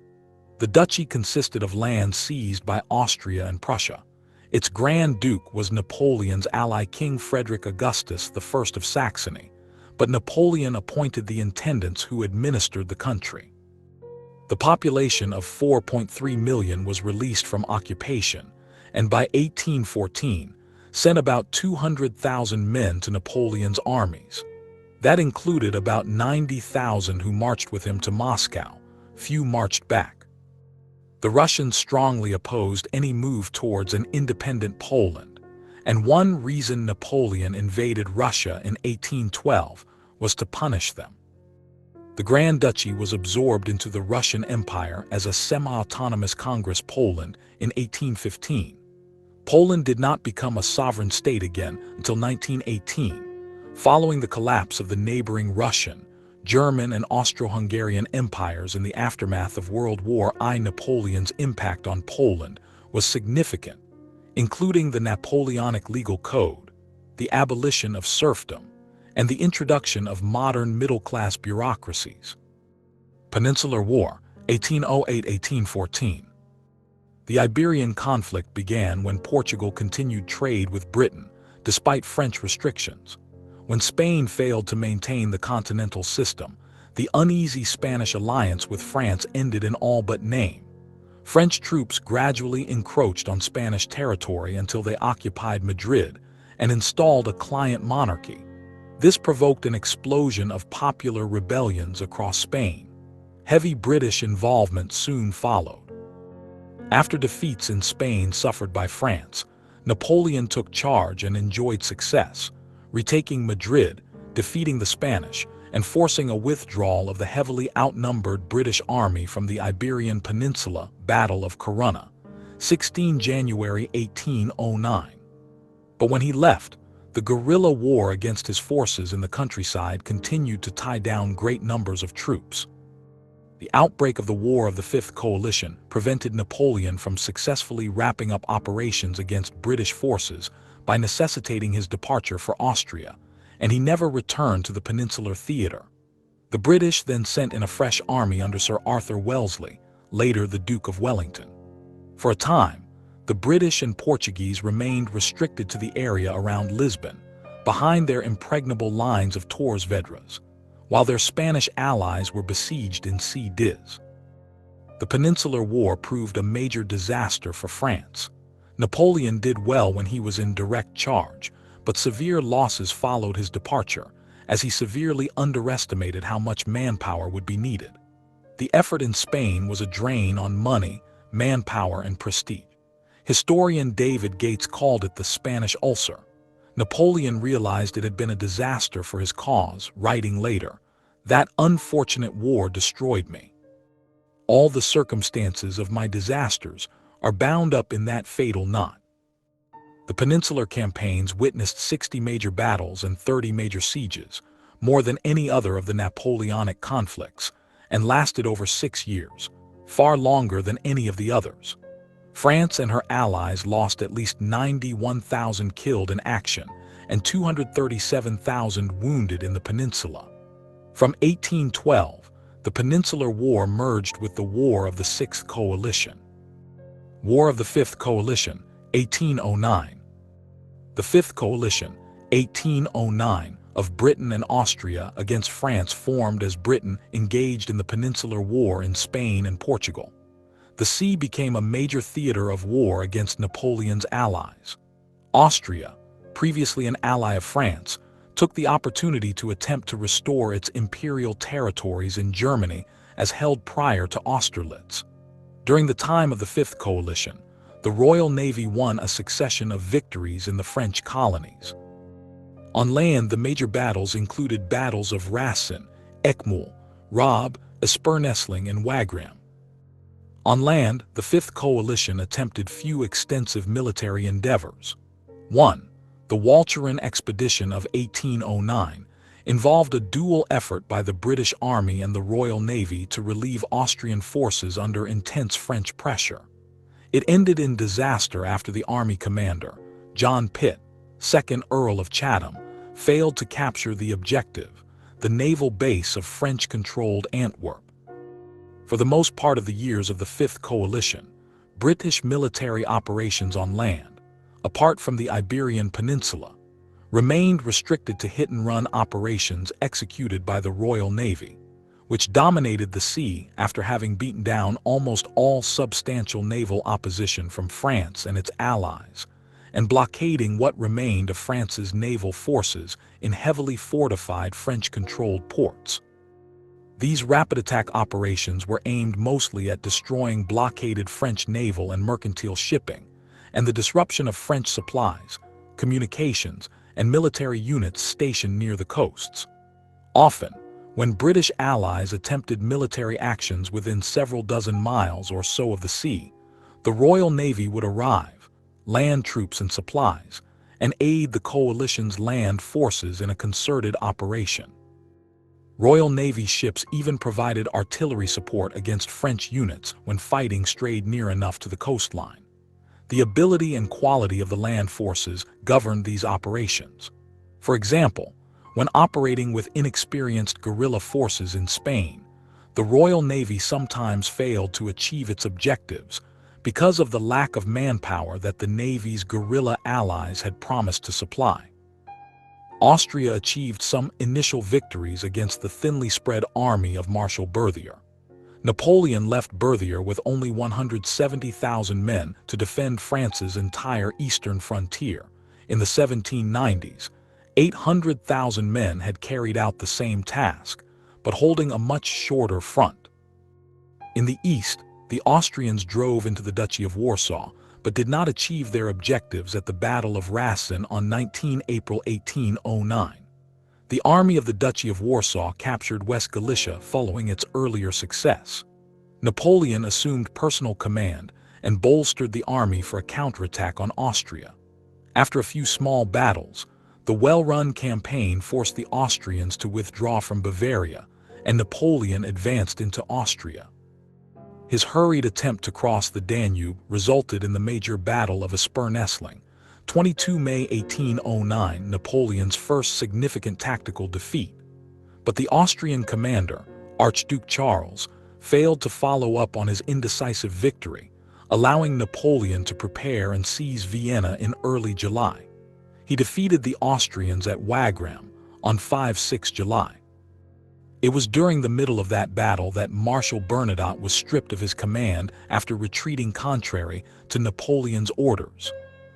The duchy consisted of land seized by Austria and Prussia. Its Grand Duke was Napoleon's ally King Frederick Augustus I of Saxony, but Napoleon appointed the intendants who administered the country. The population of 4.3 million was released from occupation, and by 1814, sent about 200,000 men to Napoleon's armies. That included about 90,000 who marched with him to Moscow. Few marched back. The Russians strongly opposed any move towards an independent Poland, and one reason Napoleon invaded Russia in 1812 was to punish them. The Grand Duchy was absorbed into the Russian Empire as a semi-autonomous Congress Poland in 1815. Poland did not become a sovereign state again until 1918, following the collapse of the neighboring Russian, German, and Austro-Hungarian empires in the aftermath of World War I. Napoleon's impact on Poland was significant, including the Napoleonic legal code, the abolition of serfdom, and the introduction of modern middle-class bureaucracies. Peninsular War, 1808-1814. The Iberian conflict began when Portugal continued trade with Britain, despite French restrictions. When Spain failed to maintain the continental system, the uneasy Spanish alliance with France ended in all but name. French troops gradually encroached on Spanish territory until they occupied Madrid and installed a client monarchy. This provoked an explosion of popular rebellions across Spain. Heavy British involvement soon followed. After defeats in Spain suffered by France, Napoleon took charge and enjoyed success, retaking Madrid, defeating the Spanish, and forcing a withdrawal of the heavily outnumbered British army from the Iberian Peninsula. Battle of Corunna, 16 January 1809. But when he left, the guerrilla war against his forces in the countryside continued to tie down great numbers of troops. The outbreak of the War of the Fifth Coalition prevented Napoleon from successfully wrapping up operations against British forces by necessitating his departure for Austria, and he never returned to the Peninsular Theater. The British then sent in a fresh army under Sir Arthur Wellesley, later the Duke of Wellington. For a time, the British and Portuguese remained restricted to the area around Lisbon, behind their impregnable lines of Torres Vedras, while their Spanish allies were besieged in Cadiz. The Peninsular War proved a major disaster for France. Napoleon did well when he was in direct charge, but severe losses followed his departure, as he severely underestimated how much manpower would be needed. The effort in Spain was a drain on money, manpower, and prestige. Historian David Gates called it the Spanish ulcer. Napoleon realized it had been a disaster for his cause, writing later, "That unfortunate war destroyed me. All the circumstances of my disasters are bound up in that fatal knot. The Peninsular campaigns witnessed 60 major battles and 30 major sieges, more than any other of the Napoleonic conflicts, and lasted over 6 years, far longer than any of the others. France and her allies lost at least 91,000 killed in action and 237,000 wounded in the peninsula. From 1812, the Peninsular War merged with the War of the Sixth Coalition. War of the Fifth Coalition, 1809. The Fifth Coalition, 1809, of Britain and Austria against France formed as Britain engaged in the Peninsular War in Spain and Portugal. The sea became a major theater of war against Napoleon's allies. Austria, previously an ally of France, took the opportunity to attempt to restore its imperial territories in Germany as held prior to Austerlitz. During the time of the Fifth Coalition, the Royal Navy won a succession of victories in the French colonies. On land, the major battles included battles of Racine, Eckmühl, Raab, Espernessling, and Wagram. On land, the Fifth Coalition attempted few extensive military endeavors. 1. The Walcheren Expedition of 1809 involved a dual effort by the British Army and the Royal Navy to relieve Austrian forces under intense French pressure. It ended in disaster after the Army commander, John Pitt, 2nd Earl of Chatham, failed to capture the objective, the naval base of French-controlled Antwerp. For the most part of the years of the Fifth Coalition, British military operations on land, apart from the Iberian Peninsula, remained restricted to hit-and-run operations executed by the Royal Navy, which dominated the sea after having beaten down almost all substantial naval opposition from France and its allies, and blockading what remained of France's naval forces in heavily fortified French-controlled ports. These rapid attack operations were aimed mostly at destroying blockaded French naval and mercantile shipping, and the disruption of French supplies, communications, and military units stationed near the coasts. Often, when British allies attempted military actions within several dozen miles or so of the sea, the Royal Navy would arrive, land troops and supplies, and aid the coalition's land forces in a concerted operation. Royal Navy ships even provided artillery support against French units when fighting strayed near enough to the coastline. The ability and quality of the land forces governed these operations. For example, when operating with inexperienced guerrilla forces in Spain, the Royal Navy sometimes failed to achieve its objectives because of the lack of manpower that the Navy's guerrilla allies had promised to supply. Austria achieved some initial victories against the thinly spread army of Marshal Berthier. Napoleon left Berthier with only 170,000 men to defend France's entire eastern frontier. In the 1790s, 800,000 men had carried out the same task, but holding a much shorter front. In the east, the Austrians drove into the Duchy of Warsaw, but did not achieve their objectives at the Battle of Racine on 19 April 1809. The army of the Duchy of Warsaw captured West Galicia following its earlier success. Napoleon assumed personal command and bolstered the army for a counterattack on Austria. After a few small battles, the well-run campaign forced the Austrians to withdraw from Bavaria, and Napoleon advanced into Austria. His hurried attempt to cross the Danube resulted in the major Battle of Espernessling, 22 May 1809, Napoleon's first significant tactical defeat. But the Austrian commander, Archduke Charles, failed to follow up on his indecisive victory, allowing Napoleon to prepare and seize Vienna in early July. He defeated the Austrians at Wagram on 5-6 July. It was during the middle of that battle that Marshal Bernadotte was stripped of his command after retreating contrary to Napoleon's orders.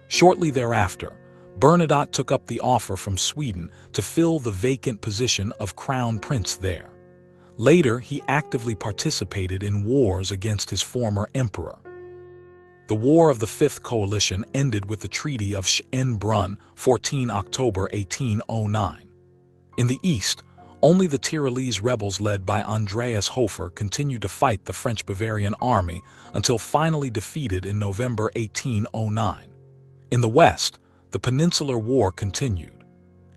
Shortly thereafter, Bernadotte took up the offer from Sweden to fill the vacant position of Crown Prince there. Later, he actively participated in wars against his former emperor. The War of the Fifth Coalition ended with the Treaty of Schönbrunn, 14 October 1809. In the east, Only the Tyrolese rebels led by Andreas Hofer continued to fight the French-Bavarian army until finally defeated in November 1809. In the West, the Peninsular War continued.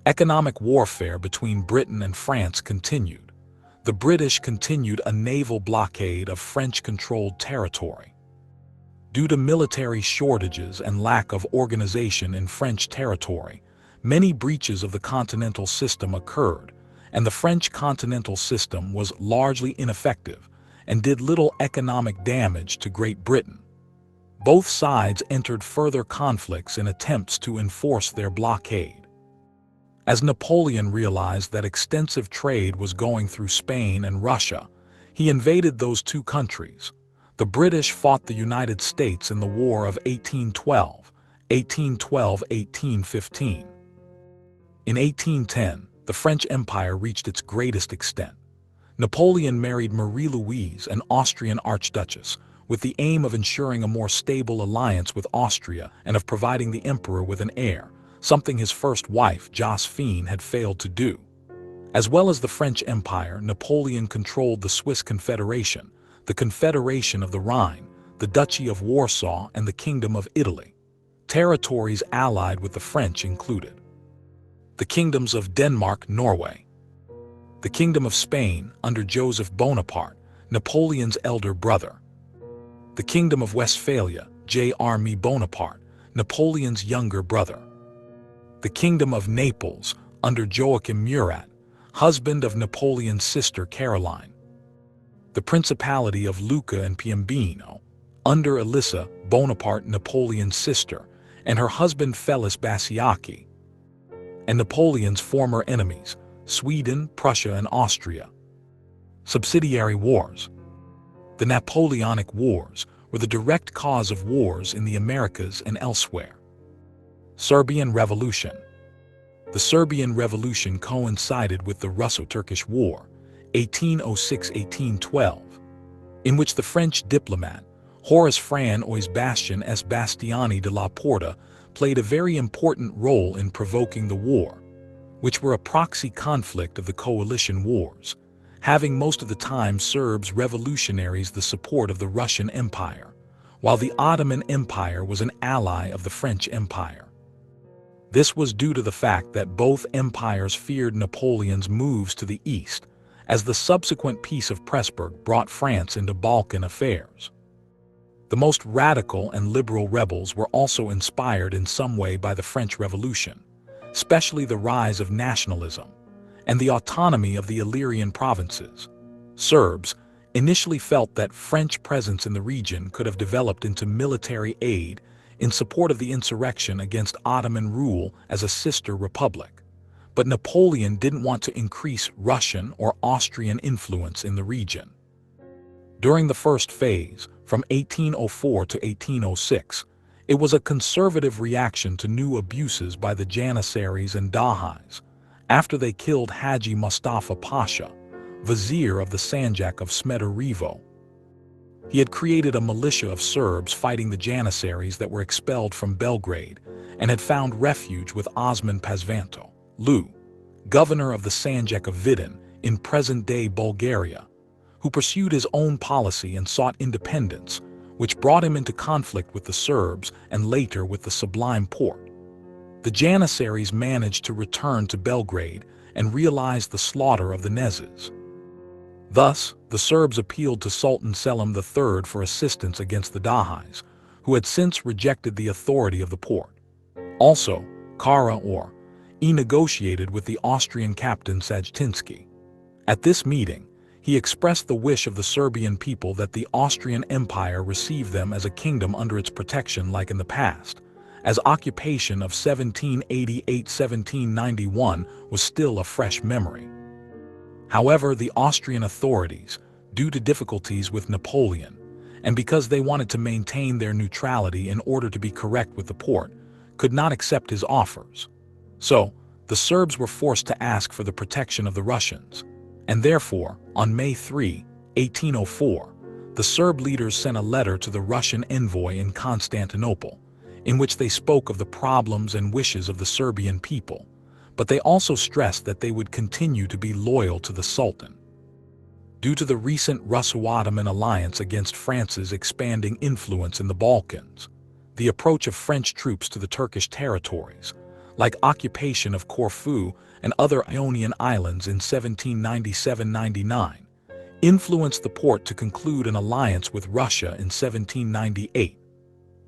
Economic warfare between Britain and France continued. The British continued a naval blockade of French-controlled territory. Due to military shortages and lack of organization in French territory, many breaches of the continental system occurred, and the French continental system was largely ineffective and did little economic damage to Great Britain. Both sides entered further conflicts in attempts to enforce their blockade. As Napoleon realized that extensive trade was going through Spain and Russia, he invaded those two countries. The British fought the United States in the War of 1812-1815. In 1810, the French Empire reached its greatest extent. Napoleon married Marie-Louise, an Austrian archduchess, with the aim of ensuring a more stable alliance with Austria and of providing the emperor with an heir, something his first wife, Josephine, had failed to do. As well as the French Empire, Napoleon controlled the Swiss Confederation, the Confederation of the Rhine, the Duchy of Warsaw, and the Kingdom of Italy. Territories allied with the French included the kingdoms of Denmark, Norway, the Kingdom of Spain under Joseph Bonaparte, Napoleon's elder brother, the Kingdom of Westphalia, J.R.M. Bonaparte, Napoleon's younger brother, the Kingdom of Naples under Joachim Murat, husband of Napoleon's sister Caroline, the Principality of Lucca and Piombino under Elisa Bonaparte, Napoleon's sister, and her husband Felis Basiacchi, and Napoleon's former enemies, Sweden, Prussia, and Austria. Subsidiary wars. The Napoleonic Wars were the direct cause of wars in the Americas and elsewhere. Serbian Revolution. The Serbian Revolution coincided with the Russo-Turkish War, 1806-1812, in which the French diplomat, Horace Fran ois Bastian S. Bastiani de la Porta, played a very important role in provoking the war, which were a proxy conflict of the coalition wars, having most of the time Serbs revolutionaries the support of the Russian Empire, while the Ottoman Empire was an ally of the French Empire. This was due to the fact that both empires feared Napoleon's moves to the east, as the subsequent Peace of Pressburg brought France into Balkan affairs. The most radical and liberal rebels were also inspired in some way by the French Revolution, especially the rise of nationalism and the autonomy of the Illyrian provinces. Serbs initially felt that French presence in the region could have developed into military aid in support of the insurrection against Ottoman rule as a sister republic, but Napoleon didn't want to increase Russian or Austrian influence in the region. During the first phase, from 1804 to 1806, it was a conservative reaction to new abuses by the Janissaries and Dahis, after they killed Haji Mustafa Pasha, vizier of the Sanjak of Smederevo. He had created a militia of Serbs fighting the Janissaries that were expelled from Belgrade and had found refuge with Osman Pasvanto, Lu, governor of the Sanjak of Vidin in present-day Bulgaria, who pursued his own policy and sought independence, which brought him into conflict with the Serbs and later with the Sublime Porte. The Janissaries managed to return to Belgrade and realized the slaughter of the Nezes. Thus, the Serbs appealed to Sultan Selim III for assistance against the Dahis, who had since rejected the authority of the Porte. Also, Kara or E negotiated with the Austrian captain Sajtinsky. At this meeting, he expressed the wish of the Serbian people that the Austrian Empire receive them as a kingdom under its protection like in the past, as occupation of 1788-1791 was still a fresh memory. However, the Austrian authorities, due to difficulties with Napoleon, and because they wanted to maintain their neutrality in order to be correct with the Porte, could not accept his offers. So, the Serbs were forced to ask for the protection of the Russians, and therefore, on May 3, 1804, the Serb leaders sent a letter to the Russian envoy in Constantinople, in which they spoke of the problems and wishes of the Serbian people, but they also stressed that they would continue to be loyal to the Sultan. Due to the recent Russo-Ottoman alliance against France's expanding influence in the Balkans, the approach of French troops to the Turkish territories, like occupation of Corfu and other Ionian islands in 1797–99, influenced the Porte to conclude an alliance with Russia in 1798.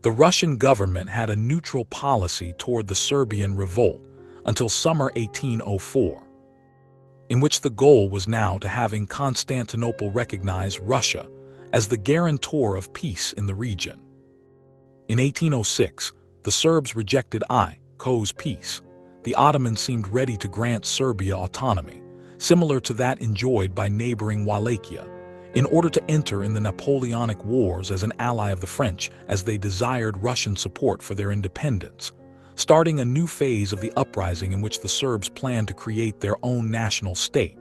The Russian government had a neutral policy toward the Serbian revolt until summer 1804, in which the goal was now to having Constantinople recognize Russia as the guarantor of peace in the region. In 1806, the Serbs rejected I.'s peace. The Ottomans seemed ready to grant Serbia autonomy, similar to that enjoyed by neighboring Wallachia, in order to enter in the Napoleonic Wars as an ally of the French, as they desired Russian support for their independence, starting a new phase of the uprising in which the Serbs planned to create their own national state,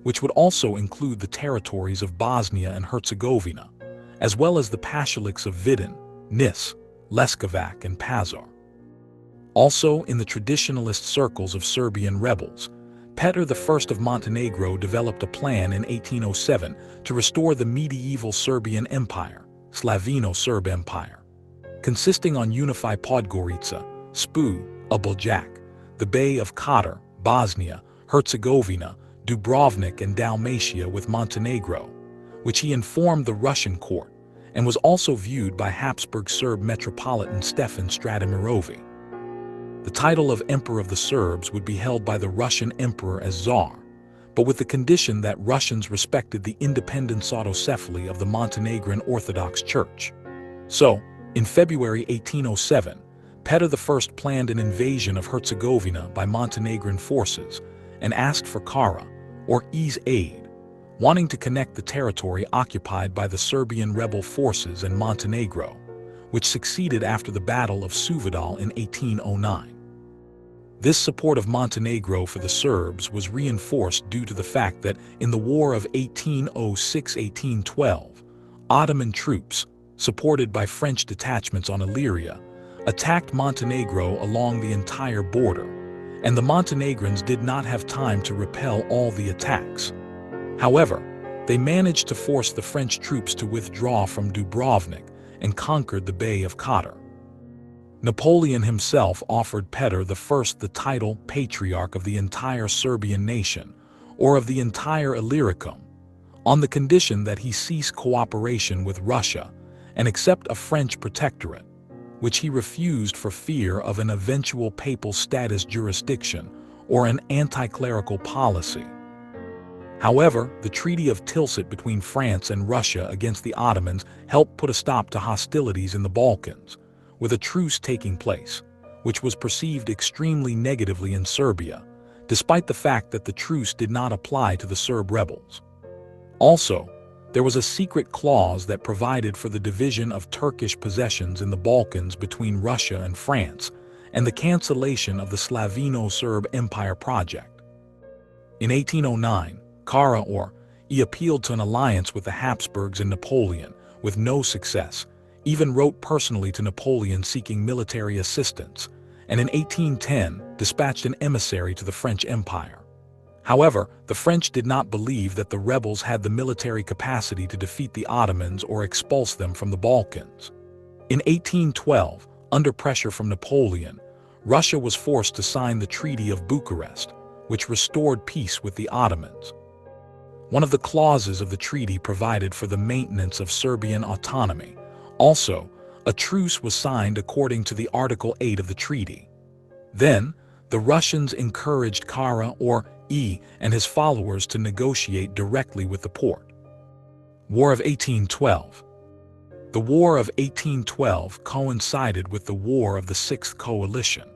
which would also include the territories of Bosnia and Herzegovina, as well as the pashaliks of Vidin, Nis, Leskovac, and Pazar. Also, in the traditionalist circles of Serbian rebels, Petar I of Montenegro developed a plan in 1807 to restore the medieval Serbian Empire, Slavino-Serb Empire, consisting on unify Podgorica, Spu, Abuljak, the Bay of Kotor, Bosnia, Herzegovina, Dubrovnik and Dalmatia with Montenegro, which he informed the Russian court, and was also viewed by Habsburg Serb Metropolitan Stefan Stratimirovi. The title of Emperor of the Serbs would be held by the Russian Emperor as Tsar, but with the condition that Russians respected the independent autocephaly of the Montenegrin Orthodox Church. So, in February 1807, Petar I planned an invasion of Herzegovina by Montenegrin forces and asked for Kara, or E's aid, wanting to connect the territory occupied by the Serbian rebel forces and Montenegro, which succeeded after the Battle of Suvodol in 1809. This support of Montenegro for the Serbs was reinforced due to the fact that in the War of 1806–1812, Ottoman troops, supported by French detachments on Illyria, attacked Montenegro along the entire border, and the Montenegrins did not have time to repel all the attacks. However, they managed to force the French troops to withdraw from Dubrovnik and conquered the Bay of Kotor. Napoleon himself offered Petar I the title Patriarch of the entire Serbian nation, or of the entire Illyricum, on the condition that he cease cooperation with Russia and accept a French protectorate, which he refused for fear of an eventual papal status jurisdiction or an anti-clerical policy. However, the Treaty of Tilsit between France and Russia against the Ottomans helped put a stop to hostilities in the Balkans, with a truce taking place, which was perceived extremely negatively in Serbia, despite the fact that the truce did not apply to the Serb rebels. Also, there was a secret clause that provided for the division of Turkish possessions in the Balkans between Russia and France, and the cancellation of the Slavino-Serb Empire project. In 1809, Kara or E appealed to an alliance with the Habsburgs and Napoleon, with no success, even wrote personally to Napoleon seeking military assistance, and in 1810 dispatched an emissary to the French Empire. However, the French did not believe that the rebels had the military capacity to defeat the Ottomans or expulse them from the Balkans. In 1812, under pressure from Napoleon, Russia was forced to sign the Treaty of Bucharest, which restored peace with the Ottomans. One of the clauses of the treaty provided for the maintenance of Serbian autonomy. Also, a truce was signed according to the Article 8 of the treaty. Then, the Russians encouraged Kara or E and his followers to negotiate directly with the Porte. War of 1812. The War of 1812 coincided with the War of the Sixth Coalition.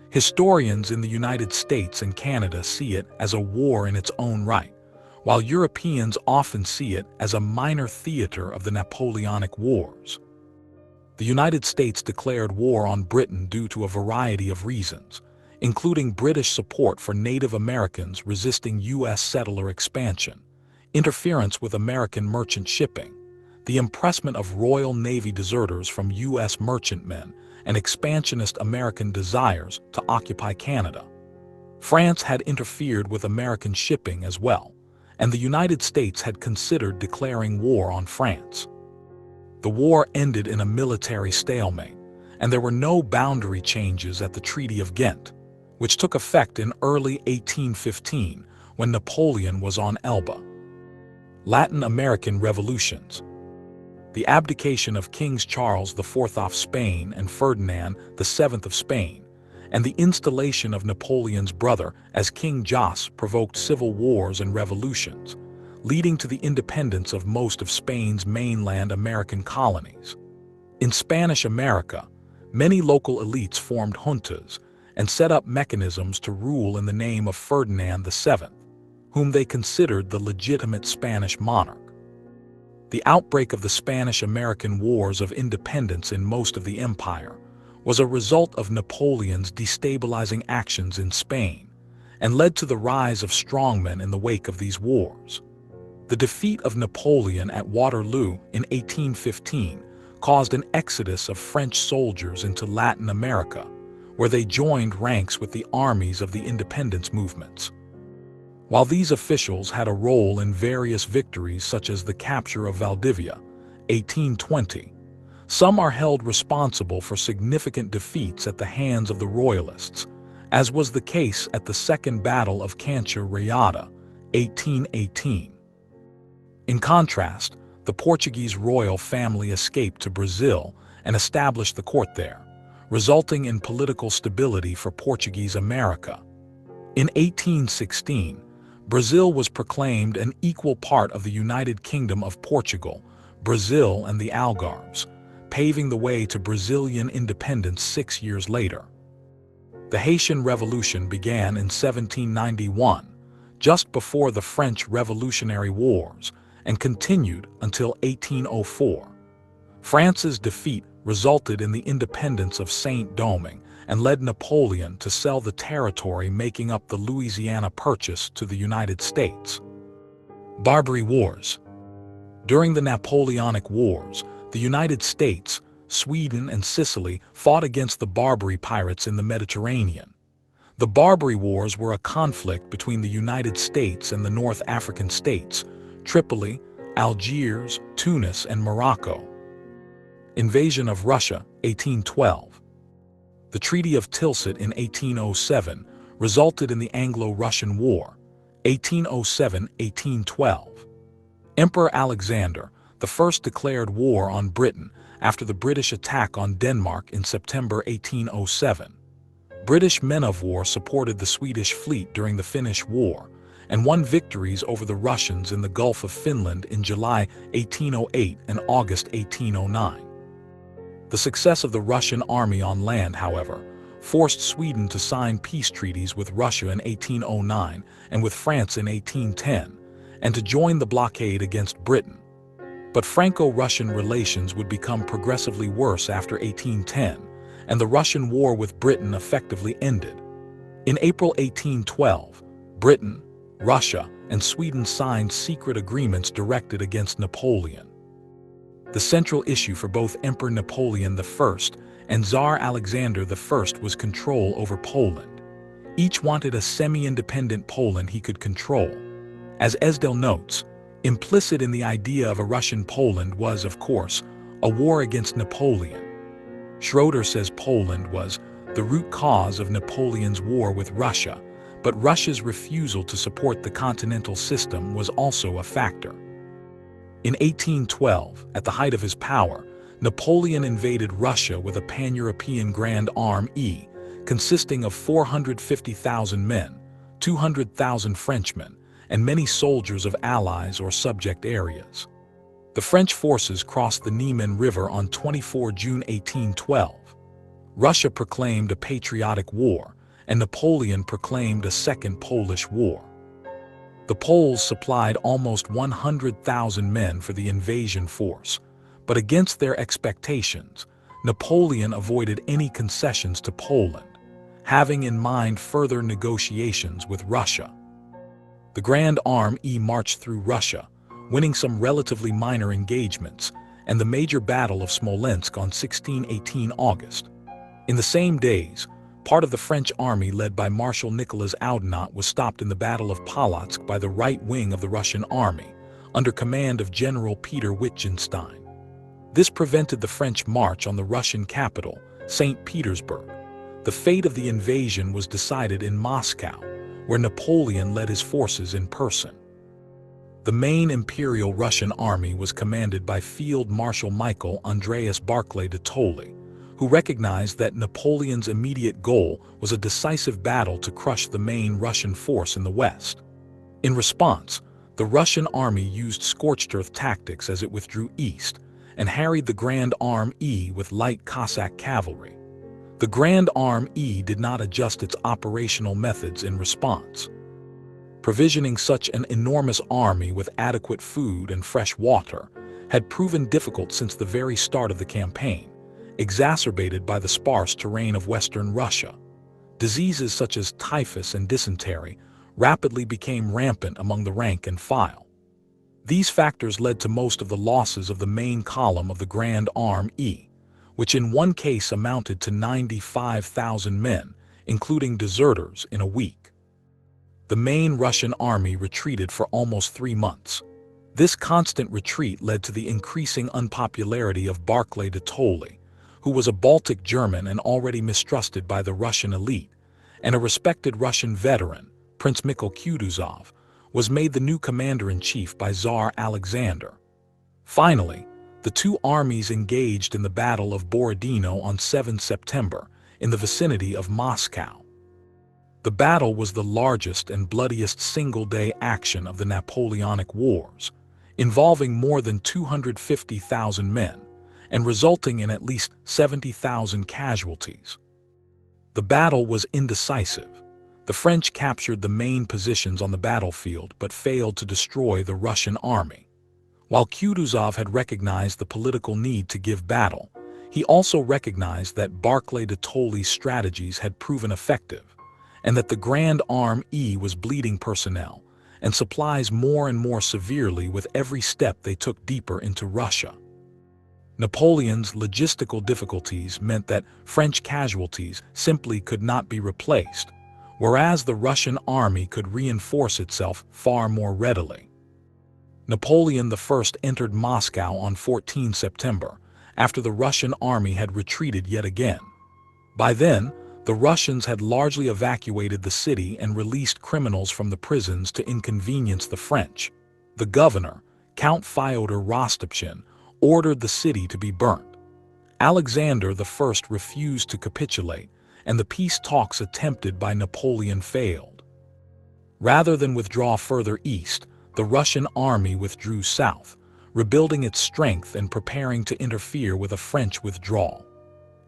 Historians in the United States and Canada see it as a war in its own right, while Europeans often see it as a minor theater of the Napoleonic Wars. The United States declared war on Britain due to a variety of reasons, including British support for Native Americans resisting U.S. settler expansion, interference with American merchant shipping, the impressment of Royal Navy deserters from U.S. merchantmen, and expansionist American desires to occupy Canada. France had interfered with American shipping as well, and the United States had considered declaring war on France. The war ended in a military stalemate, and there were no boundary changes at the Treaty of Ghent, which took effect in early 1815 when Napoleon was on Elba. Latin American revolutions. The abdication of Kings Charles IV of Spain and Ferdinand VII of Spain, and the installation of Napoleon's brother as King Jos provoked civil wars and revolutions, leading to the independence of most of Spain's mainland American colonies. In Spanish America, many local elites formed juntas and set up mechanisms to rule in the name of Ferdinand VII, whom they considered the legitimate Spanish monarch. The outbreak of the Spanish-American Wars of Independence in most of the empire was a result of Napoleon's destabilizing actions in Spain and led to the rise of strongmen in the wake of these wars. The defeat of Napoleon at Waterloo in 1815 caused an exodus of French soldiers into Latin America, where they joined ranks with the armies of the independence movements. While these officials had a role in various victories such as the capture of Valdivia, 1820, some are held responsible for significant defeats at the hands of the Royalists, as was the case at the Second Battle of Cancha Rayada, 1818. In contrast, the Portuguese royal family escaped to Brazil and established the court there, resulting in political stability for Portuguese America. In 1816, Brazil was proclaimed an equal part of the United Kingdom of Portugal, Brazil and the Algarves, paving the way to Brazilian independence 6 years later. The Haitian Revolution began in 1791, just before the French Revolutionary Wars, and continued until 1804. France's defeat resulted in the independence of Saint-Domingue and led Napoleon to sell the territory making up the Louisiana Purchase to the United States. Barbary Wars. During the Napoleonic Wars, the United States, Sweden, and Sicily fought against the Barbary pirates in the Mediterranean. The Barbary Wars were a conflict between the United States and the North African states, Tripoli, Algiers, Tunis, and Morocco. Invasion of Russia, 1812. The Treaty of Tilsit in 1807 resulted in the Anglo-Russian War, 1807-1812. Emperor Alexander I declared war on Britain after the British attack on Denmark in September 1807. British men of war supported the Swedish fleet during the Finnish War and won victories over the Russians in the Gulf of Finland in July 1808 and August 1809. The success of the Russian army on land, however, forced Sweden to sign peace treaties with Russia in 1809 and with France in 1810, and to join the blockade against Britain. But Franco-Russian relations would become progressively worse after 1810, and the Russian war with Britain effectively ended. In April 1812, Britain, Russia, and Sweden signed secret agreements directed against Napoleon. The central issue for both Emperor Napoleon I and Tsar Alexander I was control over Poland. Each wanted a semi-independent Poland he could control. As Esdale notes, implicit in the idea of a Russian Poland was, of course, a war against Napoleon. Schroeder says Poland was the root cause of Napoleon's war with Russia, but Russia's refusal to support the continental system was also a factor. In 1812, at the height of his power, Napoleon invaded Russia with a pan-European Grand Army consisting of 450,000 men, 200,000 Frenchmen, and many soldiers of allies or subject areas. The French forces crossed the Niemen River on 24 June 1812. Russia proclaimed a patriotic war, and Napoleon proclaimed a Second Polish War. The Poles supplied almost 100,000 men for the invasion force, but against their expectations, Napoleon avoided any concessions to Poland, having in mind further negotiations with Russia. The Grand Army marched through Russia, winning some relatively minor engagements, and the major battle of Smolensk on 16-18 August. In the same days, Part of the French army led by Marshal Nicolas Oudinot was stopped in the Battle of Polotsk by the right wing of the Russian army, under command of General Peter Wittgenstein. This prevented the French march on the Russian capital, St. Petersburg. The fate of the invasion was decided in Moscow, where Napoleon led his forces in person. The main Imperial Russian army was commanded by Field Marshal Michael Andreas Barclay de Tolly, who recognized that Napoleon's immediate goal was a decisive battle to crush the main Russian force in the west. In response, the Russian army used scorched earth tactics as it withdrew east and harried the Grand Arm E with light Cossack cavalry. The Grand Arm E did not adjust its operational methods in response. Provisioning such an enormous army with adequate food and fresh water had proven difficult since the very start of the campaign, exacerbated by the sparse terrain of western Russia. Diseases such as typhus and dysentery rapidly became rampant among the rank and file. These factors led to most of the losses of the main column of the Grand Arm E, which in one case amounted to 95,000 men, including deserters, in a week. The main Russian army retreated for almost 3 months. This constant retreat led to the increasing unpopularity of Barclay de Tolly, who was a Baltic German and already mistrusted by the Russian elite, and a respected Russian veteran, Prince Mikhail Kutuzov, was made the new commander-in-chief by Tsar Alexander. Finally, the two armies engaged in the Battle of Borodino on 7 September in the vicinity of Moscow. The battle was the largest and bloodiest single-day action of the Napoleonic Wars, involving more than 250,000 men and resulting in at least 70,000 casualties. The battle was indecisive. The French captured the main positions on the battlefield but failed to destroy the Russian army. While Kutuzov had recognized the political need to give battle, he also recognized that Barclay de Tolly's strategies had proven effective, and that the Grand Arm E was bleeding personnel and supplies more and more severely with every step they took deeper into Russia. Napoleon's logistical difficulties meant that French casualties simply could not be replaced, whereas the Russian army could reinforce itself far more readily. Napoleon I entered Moscow on 14 September, after the Russian army had retreated yet again. By then, the Russians had largely evacuated the city and released criminals from the prisons to inconvenience the French. The governor, Count Fyodor Rostopchin, ordered the city to be burnt. Alexander I refused to capitulate, and the peace talks attempted by Napoleon failed. Rather than withdraw further east, the Russian army withdrew south, rebuilding its strength and preparing to interfere with a French withdrawal.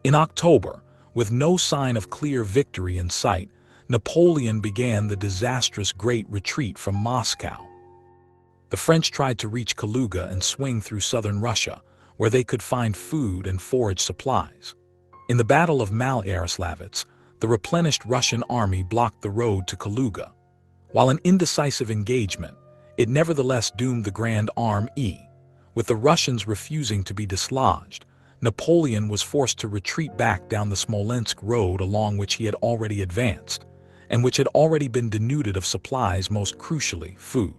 In October, with no sign of clear victory in sight, Napoleon began the disastrous Great Retreat from Moscow. The French tried to reach Kaluga and swing through southern Russia, where they could find food and forage supplies. In the Battle of Mal-Yaroslavets, the replenished Russian army blocked the road to Kaluga. While an indecisive engagement, it nevertheless doomed the Grand Arm E. With the Russians refusing to be dislodged, Napoleon was forced to retreat back down the Smolensk road along which he had already advanced, and which had already been denuded of supplies, most crucially, food.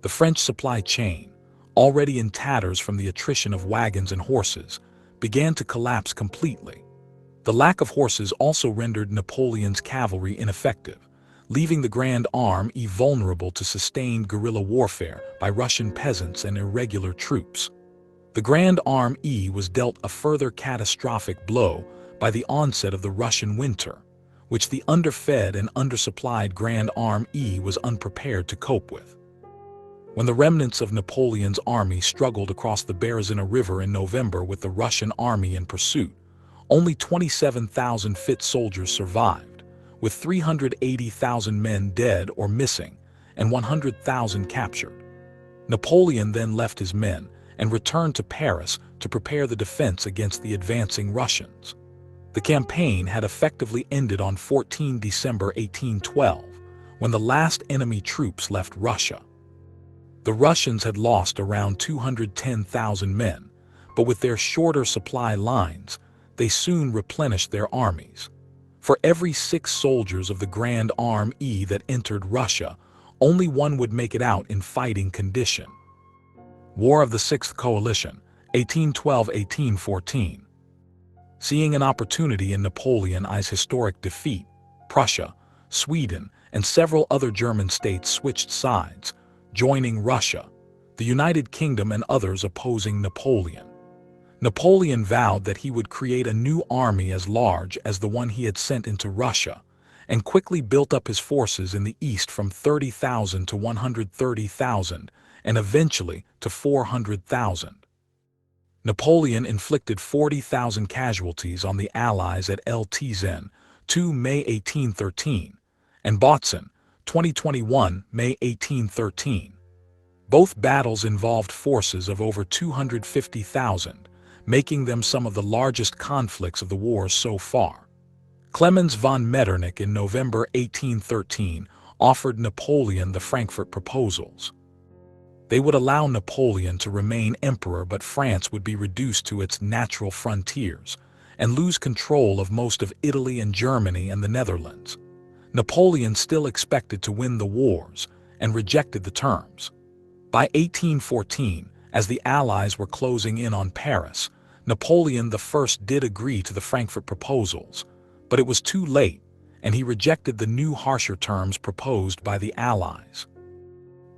The French supply chain, already in tatters from the attrition of wagons and horses, began to collapse completely. The lack of horses also rendered Napoleon's cavalry ineffective, leaving the Grand Arm E vulnerable to sustained guerrilla warfare by Russian peasants and irregular troops. The Grand Arm E was dealt a further catastrophic blow by the onset of the Russian winter, which the underfed and undersupplied Grand Arm E was unprepared to cope with. When the remnants of Napoleon's army struggled across the Berezina River in November with the Russian army in pursuit, only 27,000 fit soldiers survived, with 380,000 men dead or missing and 100,000 captured. Napoleon then left his men and returned to Paris to prepare the defense against the advancing Russians. The campaign had effectively ended on 14 December 1812, when the last enemy troops left Russia. The Russians had lost around 210,000 men, but with their shorter supply lines, they soon replenished their armies. For every 6 soldiers of the Grand Army that entered Russia, only one would make it out in fighting condition. War of the Sixth Coalition, 1812–1814. Seeing an opportunity in Napoleon's historic defeat, Prussia, Sweden, and several other German states switched sides, joining Russia, the United Kingdom and others opposing Napoleon. Napoleon vowed that he would create a new army as large as the one he had sent into Russia, and quickly built up his forces in the east from 30,000 to 130,000, and eventually to 400,000. Napoleon inflicted 40,000 casualties on the Allies at El Tizen, 2 May 1813, and Bautzen, 2021 May 1813. Both battles involved forces of over 250,000, making them some of the largest conflicts of the war so far. Clemens von Metternich in November 1813 offered Napoleon the Frankfurt Proposals. They would allow Napoleon to remain emperor, but France would be reduced to its natural frontiers and lose control of most of Italy and Germany and the Netherlands. Napoleon still expected to win the wars and rejected the terms. By 1814, as the Allies were closing in on Paris, Napoleon I did agree to the Frankfurt Proposals, but it was too late, and he rejected the new harsher terms proposed by the Allies.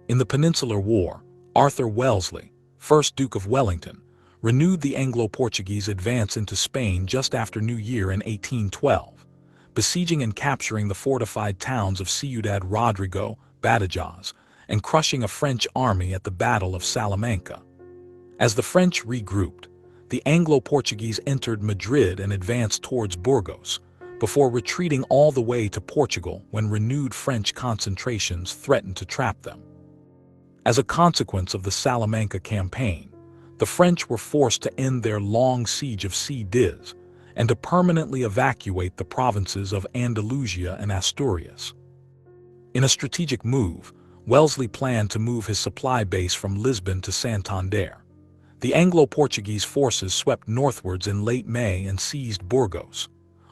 In the Peninsular War, Arthur Wellesley, 1st Duke of Wellington, renewed the Anglo-Portuguese advance into Spain just after New Year in 1812, besieging and capturing the fortified towns of Ciudad Rodrigo, Badajoz, and crushing a French army at the Battle of Salamanca. As the French regrouped, the Anglo-Portuguese entered Madrid and advanced towards Burgos, before retreating all the way to Portugal when renewed French concentrations threatened to trap them. As a consequence of the Salamanca campaign, the French were forced to end their long siege of Cadiz and to permanently evacuate the provinces of Andalusia and Asturias. In a strategic move, Wellesley planned to move his supply base from Lisbon to Santander. The Anglo-Portuguese forces swept northwards in late May and seized Burgos.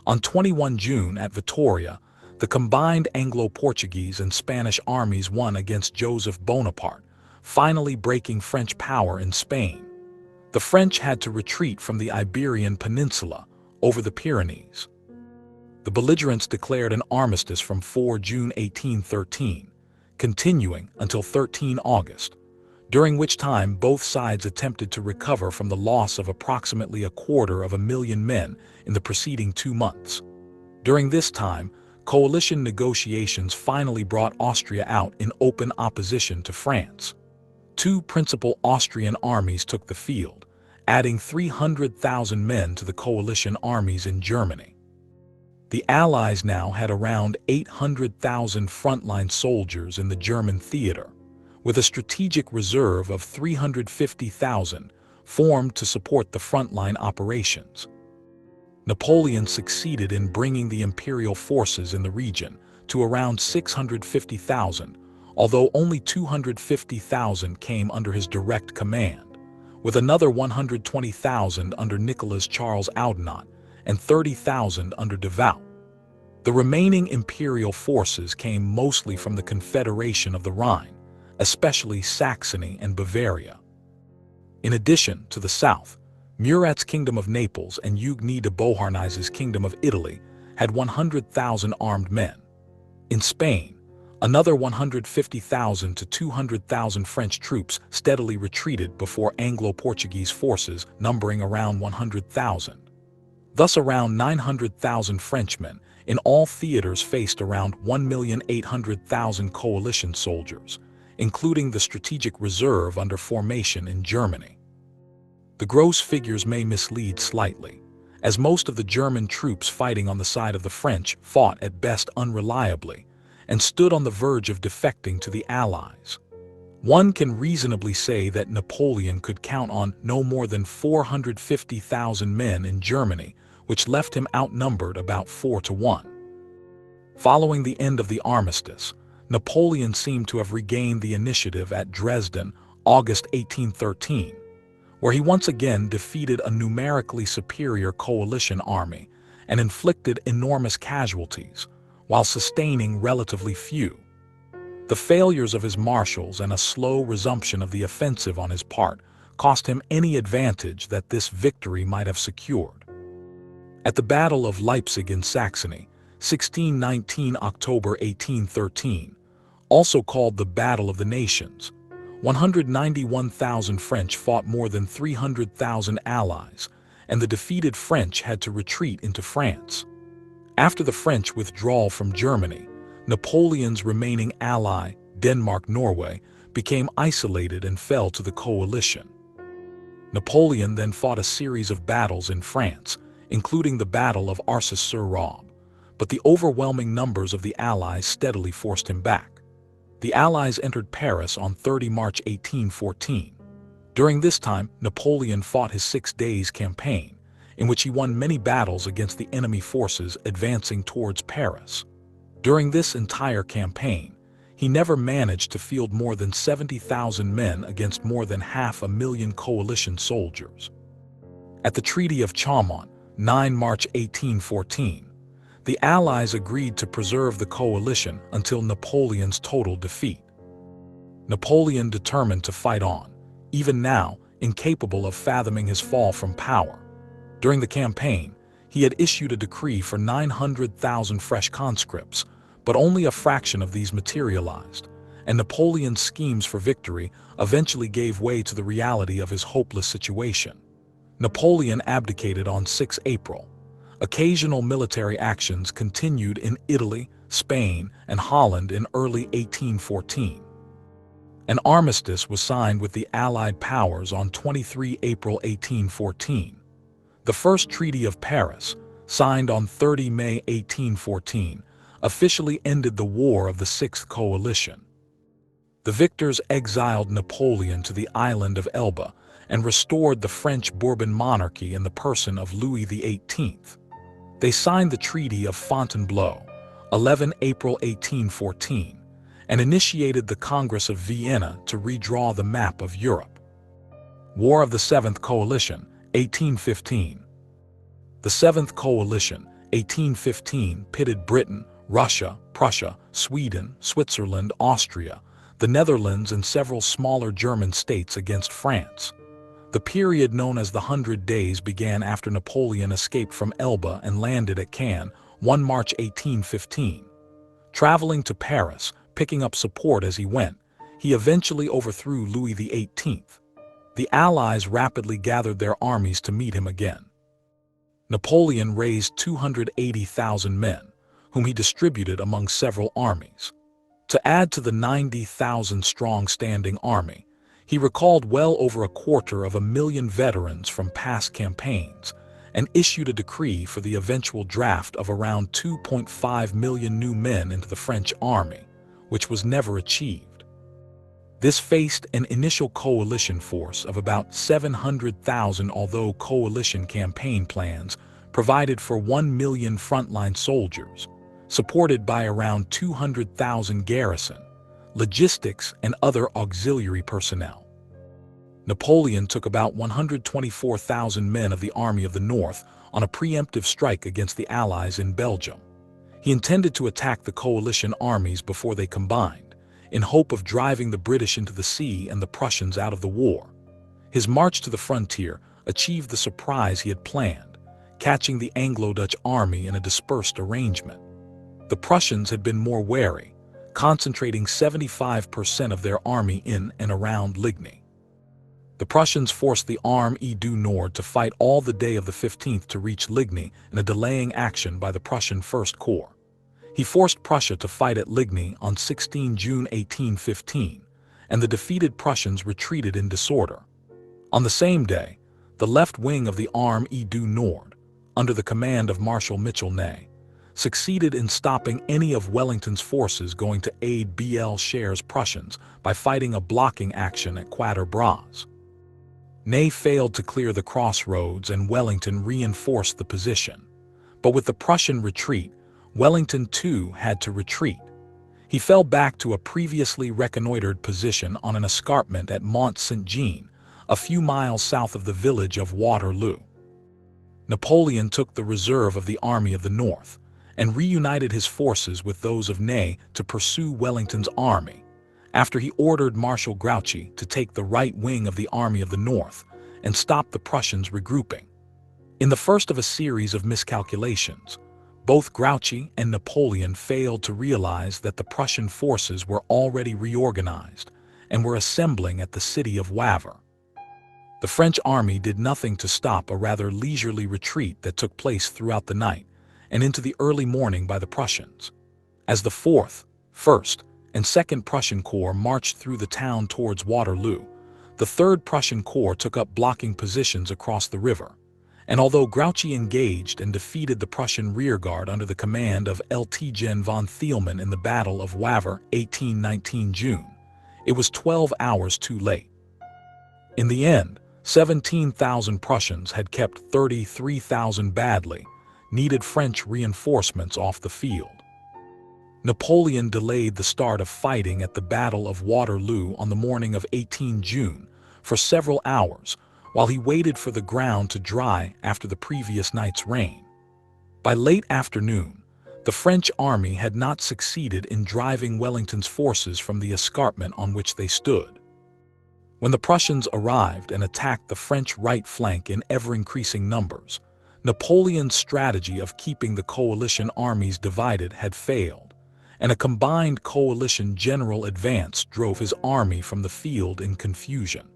On 21 June at Vitoria, the combined Anglo-Portuguese and Spanish armies won against Joseph Bonaparte, finally breaking French power in Spain. The French had to retreat from the Iberian Peninsula over the Pyrenees. The belligerents declared an armistice from 4 June 1813, continuing until 13 August, during which time both sides attempted to recover from the loss of approximately 250,000 men in the preceding 2 months. During this time, coalition negotiations finally brought Austria out in open opposition to France. 2 principal Austrian armies took the field, adding 300,000 men to the coalition armies in Germany. The Allies now had around 800,000 frontline soldiers in the German theater, with a strategic reserve of 350,000 formed to support the frontline operations. Napoleon succeeded in bringing the imperial forces in the region to around 650,000, although only 250,000 came under his direct command, with another 120,000 under Nicholas Charles Oudinot and 30,000 under de Vault. The remaining imperial forces came mostly from the Confederation of the Rhine, especially Saxony and Bavaria. In addition to the south, Murat's Kingdom of Naples and Eugène de Beauharnais' Kingdom of Italy had 100,000 armed men. In Spain, another 150,000 to 200,000 French troops steadily retreated before Anglo-Portuguese forces numbering around 100,000. Thus around 900,000 Frenchmen in all theaters faced around 1,800,000 coalition soldiers, including the strategic reserve under formation in Germany. The gross figures may mislead slightly, as most of the German troops fighting on the side of the French fought at best unreliably and stood on the verge of defecting to the Allies. One can reasonably say that Napoleon could count on no more than 450,000 men in Germany, which left him outnumbered about 4-1. Following the end of the armistice, Napoleon seemed to have regained the initiative at Dresden, August 1813, where he once again defeated a numerically superior coalition army and inflicted enormous casualties, while sustaining relatively few. The failures of his marshals and a slow resumption of the offensive on his part cost him any advantage that this victory might have secured. At the Battle of Leipzig in Saxony, 1619 October 1813, also called the Battle of the Nations, 191,000 French fought more than 300,000 allies, and the defeated French had to retreat into France. After the French withdrawal from Germany, Napoleon's remaining ally, Denmark-Norway, became isolated and fell to the coalition. Napoleon then fought a series of battles in France, including the Battle of Arcis-sur-Aube, but the overwhelming numbers of the Allies steadily forced him back. The Allies entered Paris on 30 March 1814. During this time, Napoleon fought his 6 days campaign, in which he won many battles against the enemy forces advancing towards Paris. During this entire campaign, he never managed to field more than 70,000 men against more than 500,000 coalition soldiers. At the Treaty of Chaumont, 9 March 1814, the Allies agreed to preserve the coalition until Napoleon's total defeat. Napoleon determined to fight on, even now incapable of fathoming his fall from power. During the campaign, he had issued a decree for 900,000 fresh conscripts, but only a fraction of these materialized, and Napoleon's schemes for victory eventually gave way to the reality of his hopeless situation. Napoleon abdicated on 6 April. Occasional military actions continued in Italy, Spain, and Holland in early 1814. An armistice was signed with the Allied powers on 23 April 1814. The First Treaty of Paris, signed on 30 May 1814, officially ended the War of the Sixth Coalition. The victors exiled Napoleon to the island of Elba and restored the French Bourbon monarchy in the person of Louis XVIII. They signed the Treaty of Fontainebleau, 11 April 1814, and initiated the Congress of Vienna to redraw the map of Europe. War of the Seventh Coalition, 1815. The Seventh Coalition, 1815, pitted Britain, Russia, Prussia, Sweden, Switzerland, Austria, the Netherlands, and several smaller German states against France. The period known as the 100 Days began after Napoleon escaped from Elba and landed at Cannes, 1 March 1815. Traveling to Paris, picking up support as he went, he eventually overthrew Louis XVIII. The Allies rapidly gathered their armies to meet him again. Napoleon raised 280,000 men, whom he distributed among several armies. To add to the 90,000-strong standing army, he recalled well over 250,000 veterans from past campaigns and issued a decree for the eventual draft of around 2.5 million new men into the French army, which was never achieved. This faced an initial coalition force of about 700,000, although coalition campaign plans provided for 1 million frontline soldiers, supported by around 200,000 garrison, logistics, and other auxiliary personnel. Napoleon took about 124,000 men of the Army of the North on a preemptive strike against the Allies in Belgium. He intended to attack the coalition armies before they combined, in hope of driving the British into the sea and the Prussians out of the war. His march to the frontier achieved the surprise he had planned, catching the Anglo-Dutch army in a dispersed arrangement. The Prussians had been more wary, concentrating 75% of their army in and around Ligny. The Prussians forced the Armée du Nord to fight all the day of the 15th to reach Ligny in a delaying action by the Prussian First Corps. He forced Prussia to fight at Ligny on 16 June 1815, and the defeated Prussians retreated in disorder. On the same day, the left wing of the Armée du Nord, under the command of Marshal Michel-Ney, succeeded in stopping any of Wellington's forces going to aid Scheer's Prussians by fighting a blocking action at Quatre Bras. Ney failed to clear the crossroads and Wellington reinforced the position. But with the Prussian retreat, Wellington too had to retreat. He fell back to a previously reconnoitered position on an escarpment at Mont Saint-Jean, a few miles south of the village of Waterloo. Napoleon took the reserve of the Army of the North and reunited his forces with those of Ney to pursue Wellington's army, after he ordered Marshal Grouchy to take the right wing of the Army of the North and stop the Prussians regrouping. In the first of a series of miscalculations, both Grouchy and Napoleon failed to realize that the Prussian forces were already reorganized and were assembling at the city of Wavre. The French army did nothing to stop a rather leisurely retreat that took place throughout the night and into the early morning by the Prussians. As the 4th, 1st, and 2nd Prussian Corps marched through the town towards Waterloo, the 3rd Prussian Corps took up blocking positions across the river, and although Grouchy engaged and defeated the Prussian rearguard under the command of Lt. von Thielmann in the Battle of Wavre, 1819 June, it was 12 hours too late. In the end, 17,000 Prussians had kept 33,000 badly needed French reinforcements off the field. Napoleon delayed the start of fighting at the Battle of Waterloo on the morning of 18 June for several hours while he waited for the ground to dry after the previous night's rain. By late afternoon, the French army had not succeeded in driving Wellington's forces from the escarpment on which they stood. When the Prussians arrived and attacked the French right flank in ever-increasing numbers, Napoleon's strategy of keeping the coalition armies divided had failed, and a combined coalition general advance drove his army from the field in confusion.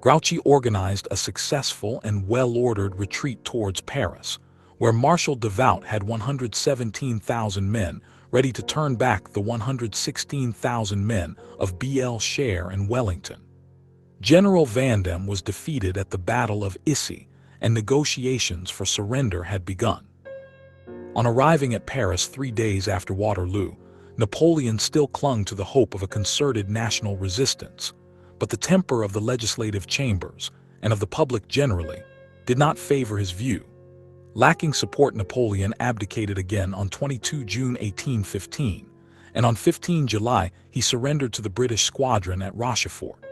Grouchy organized a successful and well-ordered retreat towards Paris, where Marshal Devout had 117,000 men ready to turn back the 116,000 men of Bellechair and Wellington. General Vandamme was defeated at the Battle of Issy, and negotiations for surrender had begun. On arriving at Paris 3 days after Waterloo, Napoleon still clung to the hope of a concerted national resistance, but the temper of the legislative chambers, and of the public generally, did not favor his view. Lacking support, Napoleon abdicated again on 22 June 1815, and on 15 July he surrendered to the British squadron at Rochefort.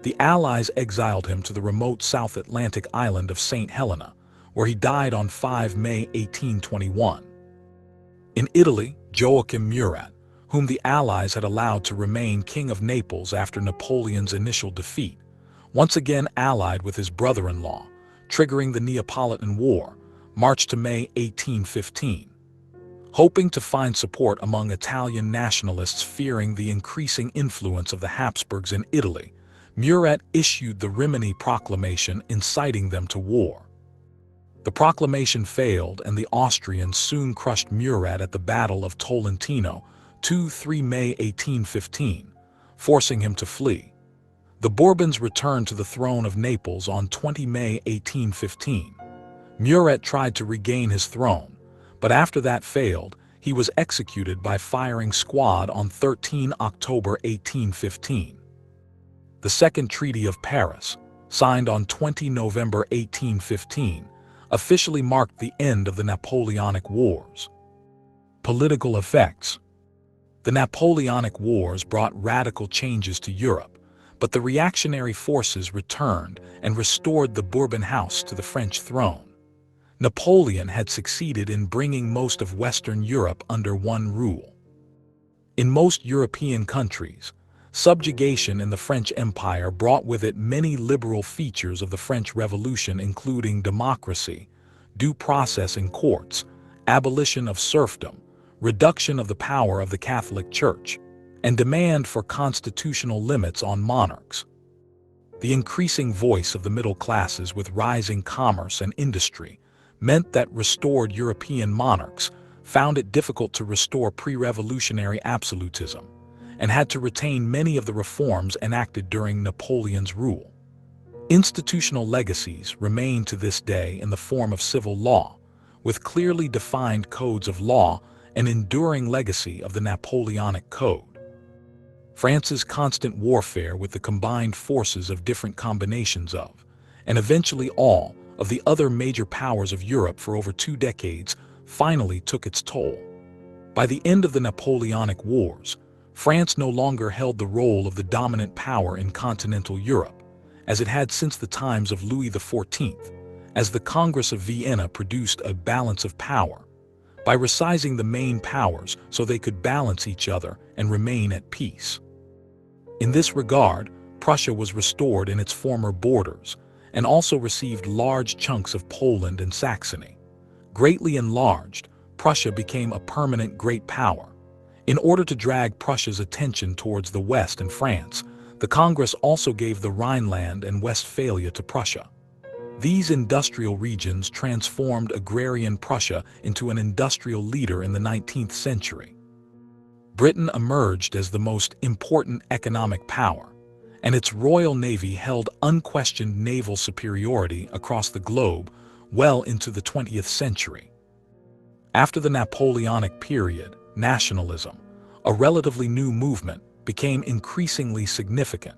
The Allies exiled him to the remote South Atlantic island of St. Helena, where he died on 5 May 1821. In Italy, Joachim Murat, whom the Allies had allowed to remain King of Naples after Napoleon's initial defeat, once again allied with his brother-in-law, triggering the Neapolitan War, marched to May 1815. Hoping to find support among Italian nationalists fearing the increasing influence of the Habsburgs in Italy, Murat issued the Rimini Proclamation inciting them to war. The proclamation failed, and the Austrians soon crushed Murat at the Battle of Tolentino, 2-3 May 1815, forcing him to flee. The Bourbons returned to the throne of Naples on 20 May 1815. Murat tried to regain his throne, but after that failed, he was executed by firing squad on 13 October 1815. The Second Treaty of Paris, signed on 20 November 1815, officially marked the end of the Napoleonic Wars. Political effects. The Napoleonic Wars brought radical changes to Europe, but the reactionary forces returned and restored the Bourbon house to the French throne. Napoleon had succeeded in bringing most of Western Europe under one rule. In most European countries, subjugation in the French Empire brought with it many liberal features of the French Revolution, including democracy, due process in courts, abolition of serfdom, reduction of the power of the Catholic Church, and demand for constitutional limits on monarchs. The increasing voice of the middle classes with rising commerce and industry meant that restored European monarchs found it difficult to restore pre-revolutionary absolutism, and had to retain many of the reforms enacted during Napoleon's rule. Institutional legacies remain to this day in the form of civil law, with clearly defined codes of law, an enduring legacy of the Napoleonic Code. France's constant warfare with the combined forces of different combinations of, and eventually all, of the other major powers of Europe for over 2 decades finally took its toll. By the end of the Napoleonic Wars, France no longer held the role of the dominant power in continental Europe, as it had since the times of Louis XIV, as the Congress of Vienna produced a balance of power by resizing the main powers so they could balance each other and remain at peace. In this regard, Prussia was restored in its former borders and also received large chunks of Poland and Saxony. Greatly enlarged, Prussia became a permanent great power. In order to drag Prussia's attention towards the West and France, the Congress also gave the Rhineland and Westphalia to Prussia. These industrial regions transformed agrarian Prussia into an industrial leader in the 19th century. Britain emerged as the most important economic power, and its Royal Navy held unquestioned naval superiority across the globe well into the 20th century. After the Napoleonic period, nationalism, a relatively new movement, became increasingly significant.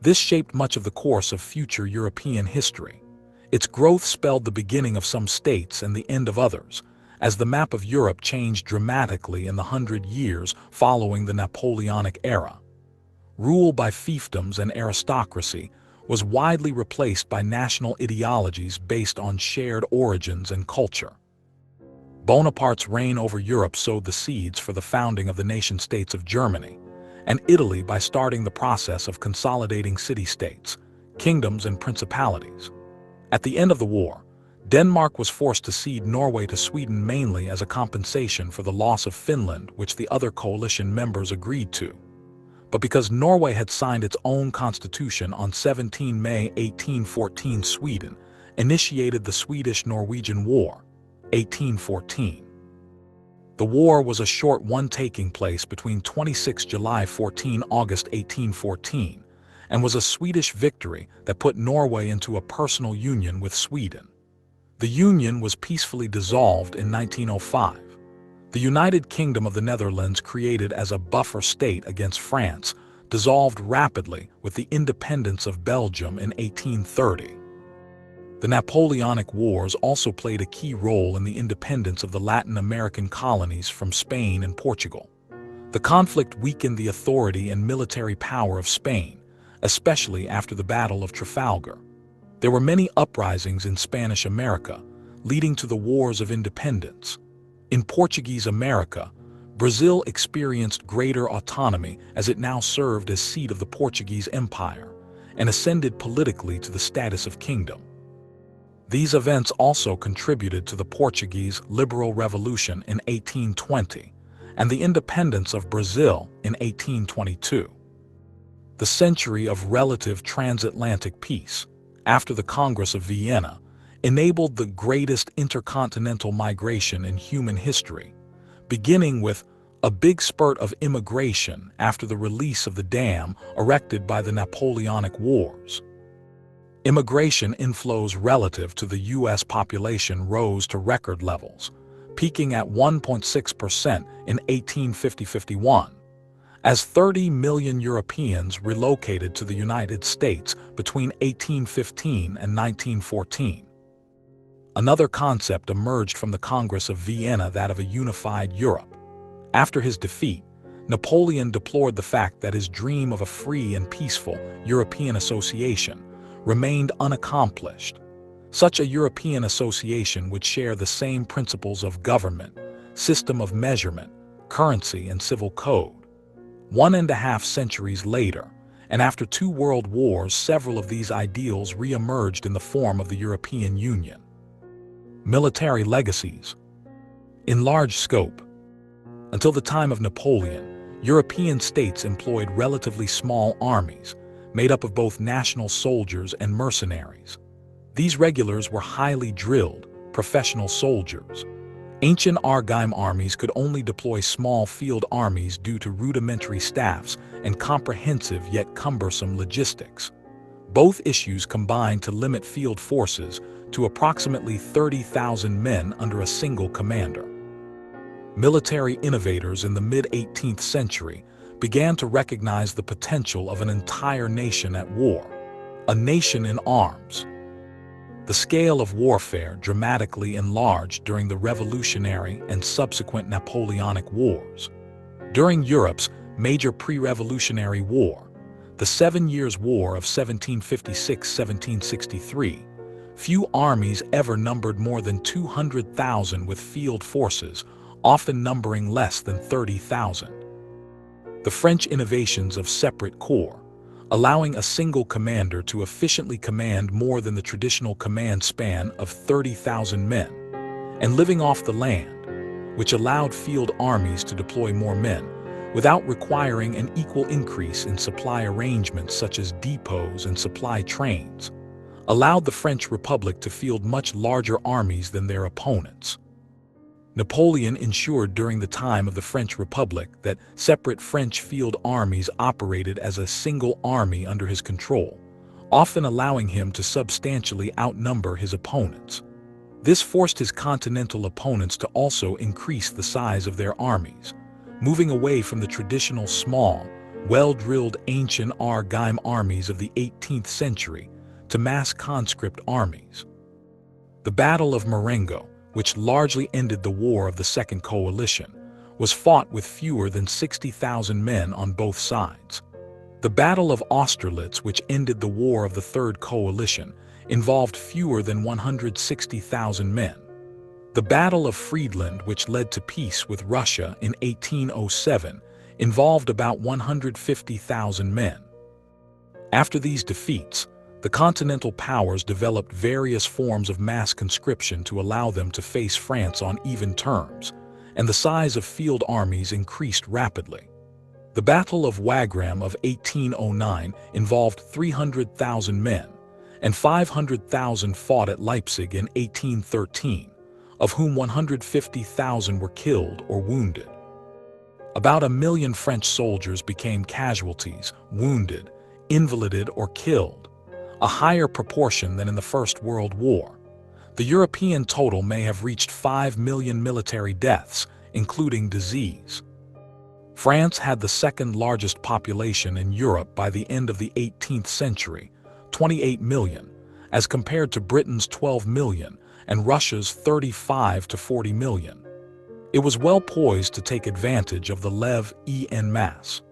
This shaped much of the course of future European history. Its growth spelled the beginning of some states and the end of others, as the map of Europe changed dramatically in the 100 years following the Napoleonic era. Rule by fiefdoms and aristocracy was widely replaced by national ideologies based on shared origins and culture. Bonaparte's reign over Europe sowed the seeds for the founding of the nation-states of Germany and Italy by starting the process of consolidating city-states, kingdoms, and principalities. At the end of the war, Denmark was forced to cede Norway to Sweden mainly as a compensation for the loss of Finland, which the other coalition members agreed to. But because Norway had signed its own constitution on 17 May 1814, Sweden initiated the Swedish-Norwegian War, 1814. The war was a short one taking place between 26 July 14 August 1814, and was a Swedish victory that put Norway into a personal union with Sweden. The union was peacefully dissolved in 1905. The United Kingdom of the Netherlands, created as a buffer state against France, dissolved rapidly with the independence of Belgium in 1830. The Napoleonic Wars also played a key role in the independence of the Latin American colonies from Spain and Portugal. The conflict weakened the authority and military power of Spain, especially after the Battle of Trafalgar. There were many uprisings in Spanish America, leading to the Wars of Independence. In Portuguese America, Brazil experienced greater autonomy as it now served as seat of the Portuguese Empire and ascended politically to the status of kingdom. These events also contributed to the Portuguese Liberal Revolution in 1820 and the independence of Brazil in 1822. The century of relative transatlantic peace, after the Congress of Vienna, enabled the greatest intercontinental migration in human history, beginning with a big spurt of immigration after the release of the dam erected by the Napoleonic Wars. Immigration inflows relative to the U.S. population rose to record levels, peaking at 1.6% in 1850-51. As 30 million Europeans relocated to the United States between 1815 and 1914. Another concept emerged from the Congress of Vienna, that of a unified Europe. After his defeat, Napoleon deplored the fact that his dream of a free and peaceful European association remained unaccomplished. Such a European association would share the same principles of government, system of measurement, currency, and civil code. 1.5 centuries later, and after 2 world wars, several of these ideals re-emerged in the form of the European Union. Military legacies. In large scope, until the time of Napoleon, European states employed relatively small armies, made up of both national soldiers and mercenaries. These regulars were highly drilled, professional soldiers. Ancient Argime armies could only deploy small field armies due to rudimentary staffs and comprehensive yet cumbersome logistics. Both issues combined to limit field forces to approximately 30,000 men under a single commander. Military innovators in the mid-18th century began to recognize the potential of an entire nation at war, a nation in arms. The scale of warfare dramatically enlarged during the Revolutionary and subsequent Napoleonic Wars. During Europe's major pre-revolutionary war, the 7 Years' War of 1756-1763, Few armies ever numbered more than 200,000 with field forces, often numbering less than 30,000. The French innovations of separate corps, allowing a single commander to efficiently command more than the traditional command span of 30,000 men, and living off the land, which allowed field armies to deploy more men, without requiring an equal increase in supply arrangements such as depots and supply trains, allowed the French Republic to field much larger armies than their opponents. Napoleon ensured during the time of the French Republic that separate French field armies operated as a single army under his control, often allowing him to substantially outnumber his opponents. This forced his continental opponents to also increase the size of their armies, moving away from the traditional small, well-drilled ancient Argime armies of the 18th century to mass conscript armies. The Battle of Marengo, which largely ended the War of the Second Coalition, was fought with fewer than 60,000 men on both sides. The Battle of Austerlitz, which ended the War of the Third Coalition, involved fewer than 160,000 men. The Battle of Friedland, which led to peace with Russia in 1807, involved about 150,000 men. After these defeats, the Continental powers developed various forms of mass conscription to allow them to face France on even terms, and the size of field armies increased rapidly. The Battle of Wagram of 1809 involved 300,000 men, and 500,000 fought at Leipzig in 1813, of whom 150,000 were killed or wounded. About 1 million French soldiers became casualties, wounded, invalided, or killed, a higher proportion than in the First World War. The European total may have reached 5 million military deaths, including disease. France had the second largest population in Europe by the end of the 18th century, 28 million, as compared to Britain's 12 million and Russia's 35 to 40 million. It was well poised to take advantage of the lève en masse.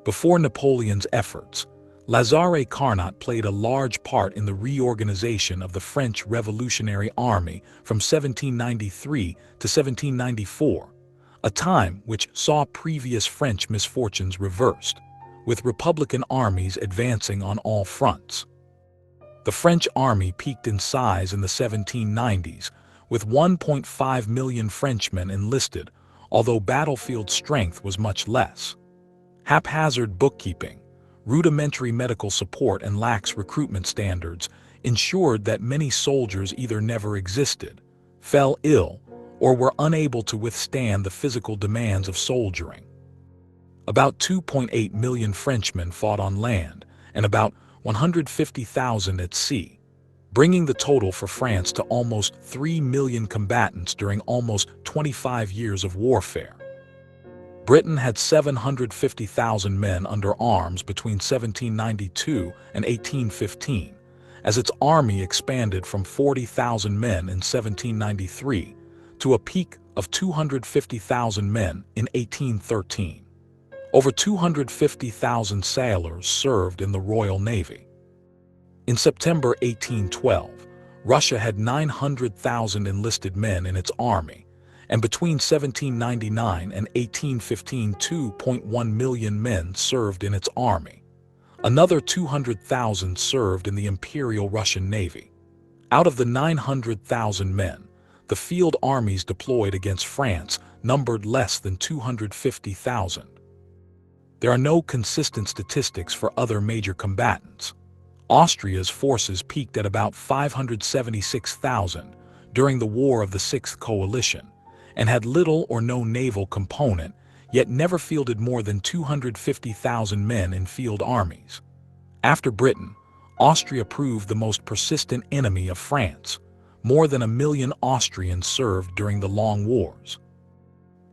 Before Napoleon's efforts, Lazare Carnot played a large part in the reorganization of the French Revolutionary Army from 1793 to 1794, a time which saw previous French misfortunes reversed, with Republican armies advancing on all fronts. The French army peaked in size in the 1790s, with 1.5 million Frenchmen enlisted, although battlefield strength was much less. Haphazard bookkeeping, rudimentary medical support, and lax recruitment standards ensured that many soldiers either never existed, fell ill, or were unable to withstand the physical demands of soldiering. About 2.8 million Frenchmen fought on land, and about 150,000 at sea, bringing the total for France to almost 3 million combatants during almost 25 years of warfare. Britain had 750,000 men under arms between 1792 and 1815, as its army expanded from 40,000 men in 1793 to a peak of 250,000 men in 1813. Over 250,000 sailors served in the Royal Navy. In September 1812, Russia had 900,000 enlisted men in its army, and between 1799 and 1815, 2.1 million men served in its army. Another 200,000 served in the Imperial Russian Navy. Out of the 900,000 men, the field armies deployed against France numbered less than 250,000. There are no consistent statistics for other major combatants. Austria's forces peaked at about 576,000 during the War of the Sixth Coalition, and had little or no naval component, yet never fielded more than 250,000 men in field armies. After Britain, Austria proved the most persistent enemy of France. More than 1 million Austrians served during the Long Wars.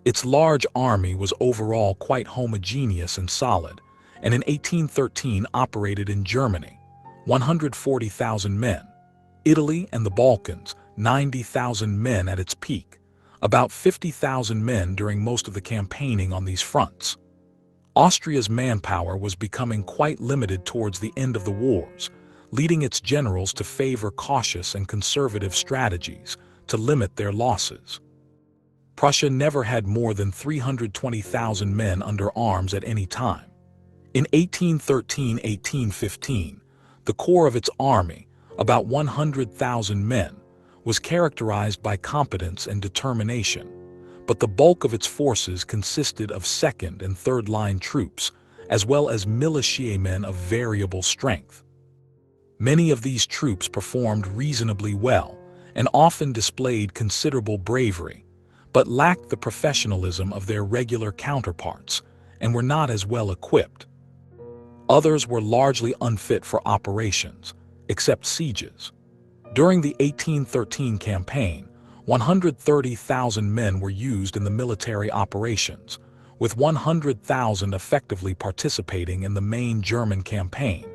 Its large army was overall quite homogeneous and solid, and in 1813 operated in Germany, 140,000 men, Italy and the Balkans, 90,000 men at its peak, about 50,000 men during most of the campaigning on these fronts. Austria's manpower was becoming quite limited towards the end of the wars, leading its generals to favor cautious and conservative strategies to limit their losses. Prussia never had more than 320,000 men under arms at any time. In 1813–1815, the core of its army, about 100,000 men, was characterized by competence and determination, but the bulk of its forces consisted of second- and third-line troops, as well as militiamen of variable strength. Many of these troops performed reasonably well and often displayed considerable bravery, but lacked the professionalism of their regular counterparts and were not as well equipped. Others were largely unfit for operations, except sieges. During the 1813 campaign, 130,000 men were used in the military operations, with 100,000 effectively participating in the main German campaign,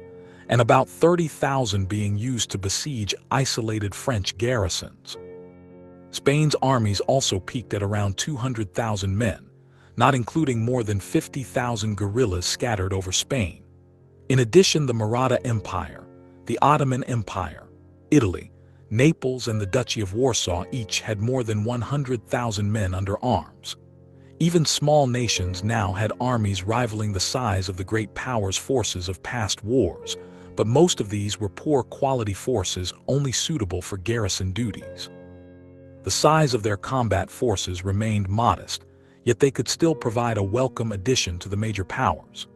and about 30,000 being used to besiege isolated French garrisons. Spain's armies also peaked at around 200,000 men, not including more than 50,000 guerrillas scattered over Spain. In addition, the Maratha Empire, the Ottoman Empire, Italy, Naples, and the Duchy of Warsaw each had more than 100,000 men under arms. Even small nations now had armies rivaling the size of the great powers' forces of past wars, but most of these were poor quality forces only suitable for garrison duties. The size of their combat forces remained modest, yet they could still provide a welcome addition to the major powers.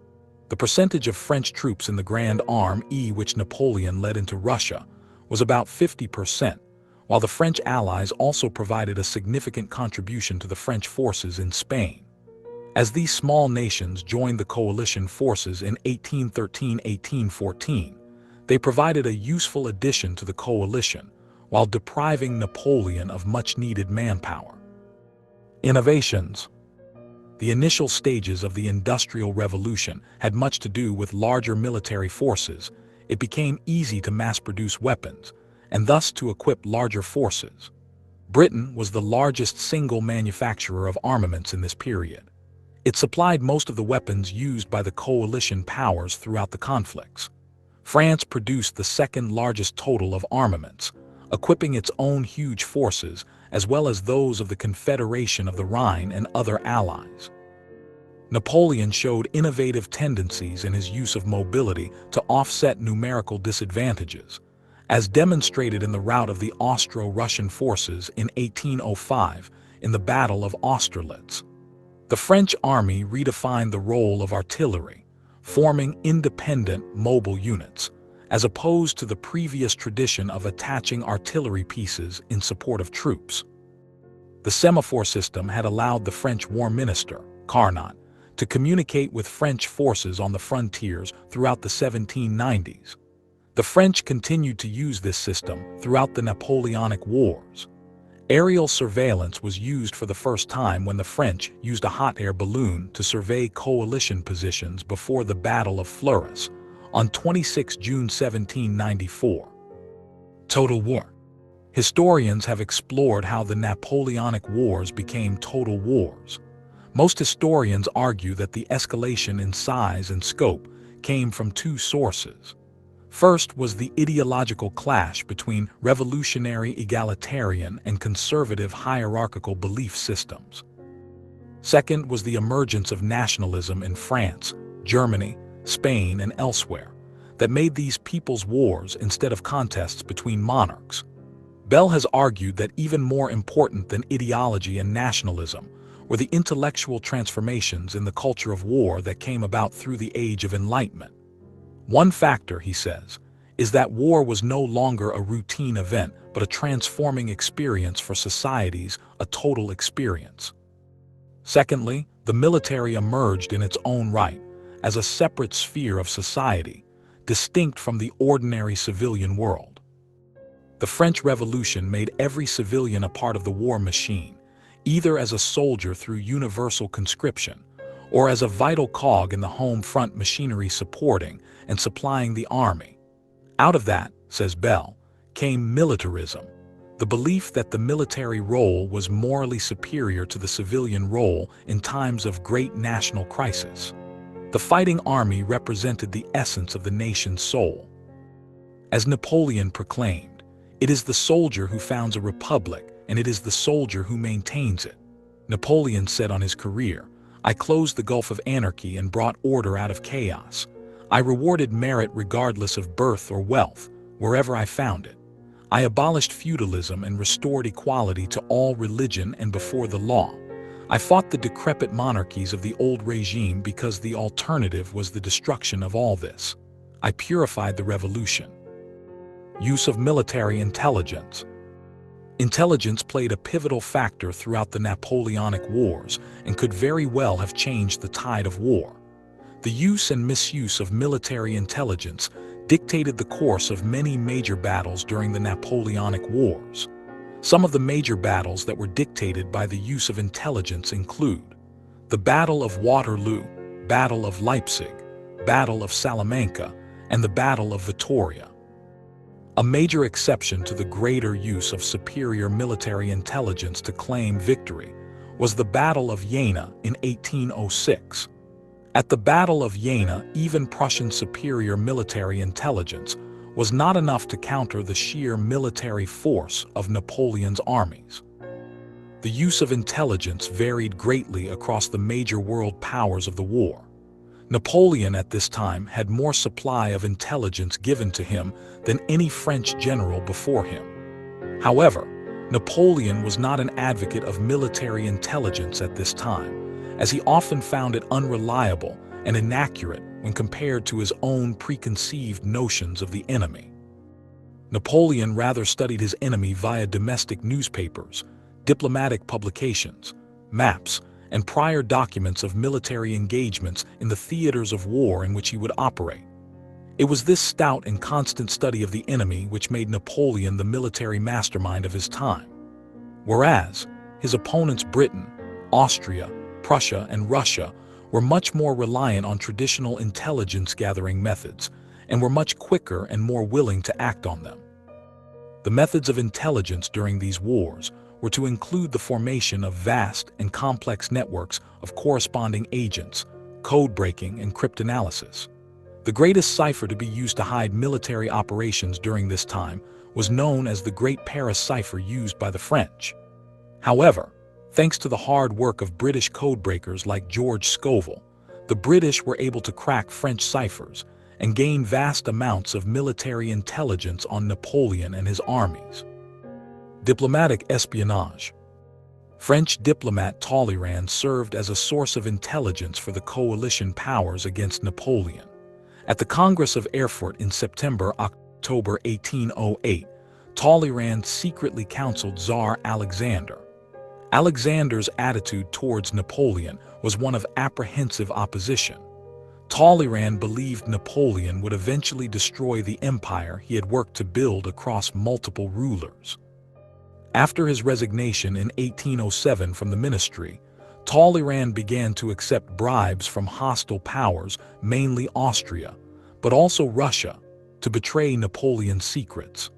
The percentage of French troops in the Grand Army which Napoleon led into Russia was about 50%, while the French allies also provided a significant contribution to the French forces in Spain. As these small nations joined the coalition forces in 1813–1814, they provided a useful addition to the coalition while depriving Napoleon of much-needed manpower. Innovations. The initial stages of the Industrial Revolution had much to do with larger military forces. It became easy to mass-produce weapons, and thus to equip larger forces. Britain was the largest single manufacturer of armaments in this period. It supplied most of the weapons used by the coalition powers throughout the conflicts. France produced the second largest total of armaments, equipping its own huge forces as well as those of the Confederation of the Rhine and other allies. Napoleon showed innovative tendencies in his use of mobility to offset numerical disadvantages, as demonstrated in the rout of the Austro-Russian forces in 1805 in the Battle of Austerlitz. The French army redefined the role of artillery, forming independent mobile units, as opposed to the previous tradition of attaching artillery pieces in support of troops. The semaphore system had allowed the French War Minister, Carnot, to communicate with French forces on the frontiers throughout the 1790s. The French continued to use this system throughout the Napoleonic Wars. Aerial surveillance was used for the first time when the French used a hot air balloon to survey coalition positions before the Battle of Fleurus on 26 June 1794. Total War. Historians have explored how the Napoleonic Wars became total wars. Most historians argue that the escalation in size and scope came from two sources. First was the ideological clash between revolutionary egalitarian and conservative hierarchical belief systems. Second was the emergence of nationalism in France, Germany, Spain, and elsewhere that made these people's wars instead of contests between monarchs. Bell has argued that even more important than ideology and nationalism were the intellectual transformations in the culture of war that came about through the Age of Enlightenment. One factor, he says, is that war was no longer a routine event but a transforming experience for societies, a total experience. Secondly, the military emerged in its own right as a separate sphere of society, distinct from the ordinary civilian world. The French Revolution made every civilian a part of the war machine, either as a soldier through universal conscription, or as a vital cog in the home front machinery supporting and supplying the army. Out of that, says Bell, came militarism, the belief that the military role was morally superior to the civilian role in times of great national crisis. The fighting army represented the essence of the nation's soul. As Napoleon proclaimed, "It is the soldier who founds a republic, and it is the soldier who maintains it." Napoleon said on his career, "I closed the gulf of anarchy and brought order out of chaos. I rewarded merit regardless of birth or wealth, wherever I found it. I abolished feudalism and restored equality to all religion and before the law. I fought the decrepit monarchies of the old regime because the alternative was the destruction of all this. I purified the revolution." Use of military intelligence. Intelligence played a pivotal factor throughout the Napoleonic Wars and could very well have changed the tide of war. The use and misuse of military intelligence dictated the course of many major battles during the Napoleonic Wars. Some of the major battles that were dictated by the use of intelligence include the Battle of Waterloo, Battle of Leipzig, Battle of Salamanca, and the Battle of Vittoria. A major exception to the greater use of superior military intelligence to claim victory was the Battle of Jena in 1806. At the Battle of Jena, even Prussian superior military intelligence was not enough to counter the sheer military force of Napoleon's armies. The use of intelligence varied greatly across the major world powers of the war. Napoleon at this time had more supply of intelligence given to him than any French general before him. However, Napoleon was not an advocate of military intelligence at this time, as he often found it unreliable and inaccurate when compared to his own preconceived notions of the enemy. Napoleon rather studied his enemy via domestic newspapers, diplomatic publications, maps, and prior documents of military engagements in the theaters of war in which he would operate. It was this stout and constant study of the enemy which made Napoleon the military mastermind of his time. Whereas, his opponents Britain, Austria, Prussia, and Russia were much more reliant on traditional intelligence-gathering methods and were much quicker and more willing to act on them. The methods of intelligence during these wars were to include the formation of vast and complex networks of corresponding agents, code breaking, and cryptanalysis. The greatest cipher to be used to hide military operations during this time was known as the Great Paris Cipher used by the French. However, thanks to the hard work of British codebreakers like George Scoville, the British were able to crack French ciphers and gain vast amounts of military intelligence on Napoleon and his armies. Diplomatic espionage. French diplomat Talleyrand served as a source of intelligence for the coalition powers against Napoleon. At the Congress of Erfurt in September-October 1808, Talleyrand secretly counseled Tsar Alexander. Alexander's attitude towards Napoleon was one of apprehensive opposition. Talleyrand believed Napoleon would eventually destroy the empire he had worked to build across multiple rulers. After his resignation in 1807 from the ministry, Talleyrand began to accept bribes from hostile powers, mainly Austria, but also Russia, to betray Napoleon's secrets.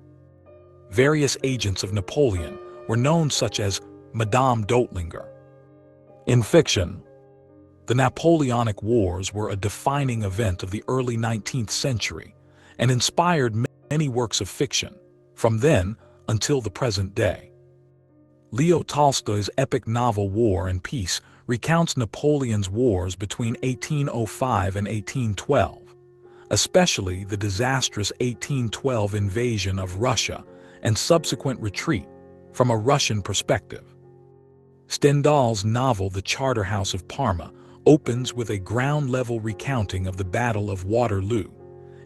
Various agents of Napoleon were known such as Madame d'Oettinger. In fiction, the Napoleonic Wars were a defining event of the early 19th century and inspired many works of fiction, from then until the present day. Leo Tolstoy's epic novel War and Peace recounts Napoleon's wars between 1805 and 1812, especially the disastrous 1812 invasion of Russia and subsequent retreat from a Russian perspective. Stendhal's novel The Charterhouse of Parma opens with a ground-level recounting of the Battle of Waterloo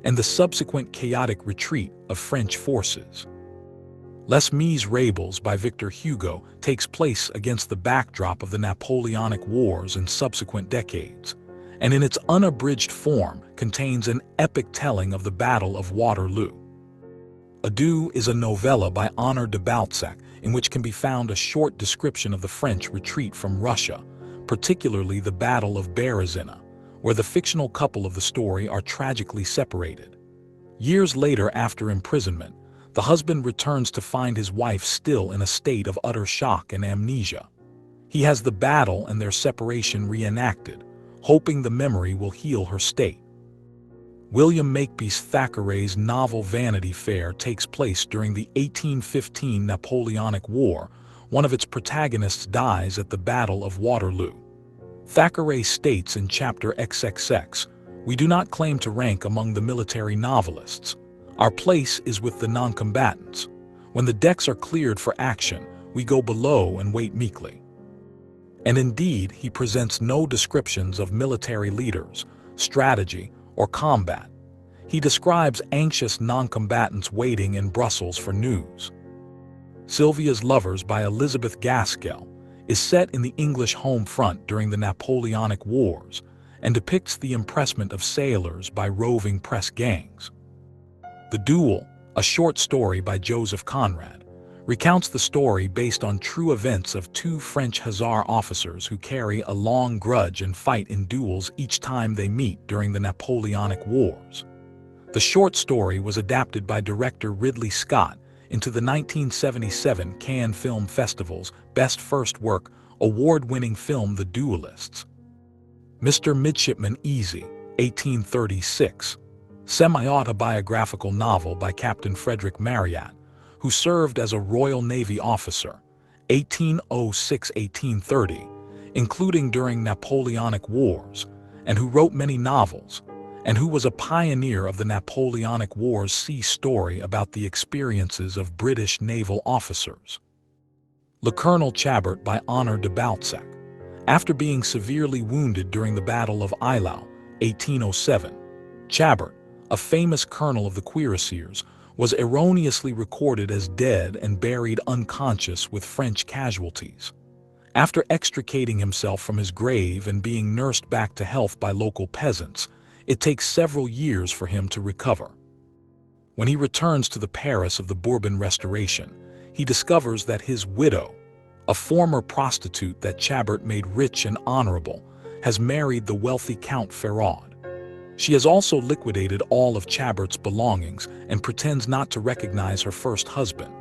and the subsequent chaotic retreat of French forces. Les Miserables by Victor Hugo takes place against the backdrop of the Napoleonic Wars in subsequent decades, and in its unabridged form contains an epic telling of the Battle of Waterloo. Adieu is a novella by Honor de Balzac in which can be found a short description of the French retreat from Russia, particularly the Battle of Berezina, where the fictional couple of the story are tragically separated. Years later, after imprisonment, the husband returns to find his wife still in a state of utter shock and amnesia. He has the battle and their separation reenacted, hoping the memory will heal her state. William Makepeace Thackeray's novel Vanity Fair takes place during the 1815 Napoleonic War. One of its protagonists dies at the Battle of Waterloo. Thackeray states in chapter XXX, "We do not claim to rank among the military novelists. Our place is with the non-combatants. When the decks are cleared for action, we go below and wait meekly." And indeed, he presents no descriptions of military leaders, strategy, or combat. He describes anxious non-combatants waiting in Brussels for news. Sylvia's Lovers by Elizabeth Gaskell is set in the English home front during the Napoleonic Wars and depicts the impressment of sailors by roving press gangs. The Duel, a short story by Joseph Conrad, recounts the story based on true events of two French hussar officers who carry a long grudge and fight in duels each time they meet during the Napoleonic Wars. The short story was adapted by director Ridley Scott into the 1977 Cannes Film Festival's Best First Work award-winning film The Duelists. Mr. Midshipman Easy, 1836, semi-autobiographical novel by Captain Frederick Marryat, who served as a Royal Navy officer, 1806–1830, including during Napoleonic Wars, and who wrote many novels, and who was a pioneer of the Napoleonic Wars sea story about the experiences of British naval officers. Le Colonel Chabert by Honor de Balzac. After being severely wounded during the Battle of Eylau, 1807, Chabert, a famous colonel of the cuirassiers, was erroneously recorded as dead and buried unconscious with French casualties. After extricating himself from his grave and being nursed back to health by local peasants, it takes several years for him to recover. When he returns to the Paris of the Bourbon Restoration, he discovers that his widow, a former prostitute that Chabert made rich and honorable, has married the wealthy Count Ferraud. She has also liquidated all of Chabert's belongings and pretends not to recognize her first husband.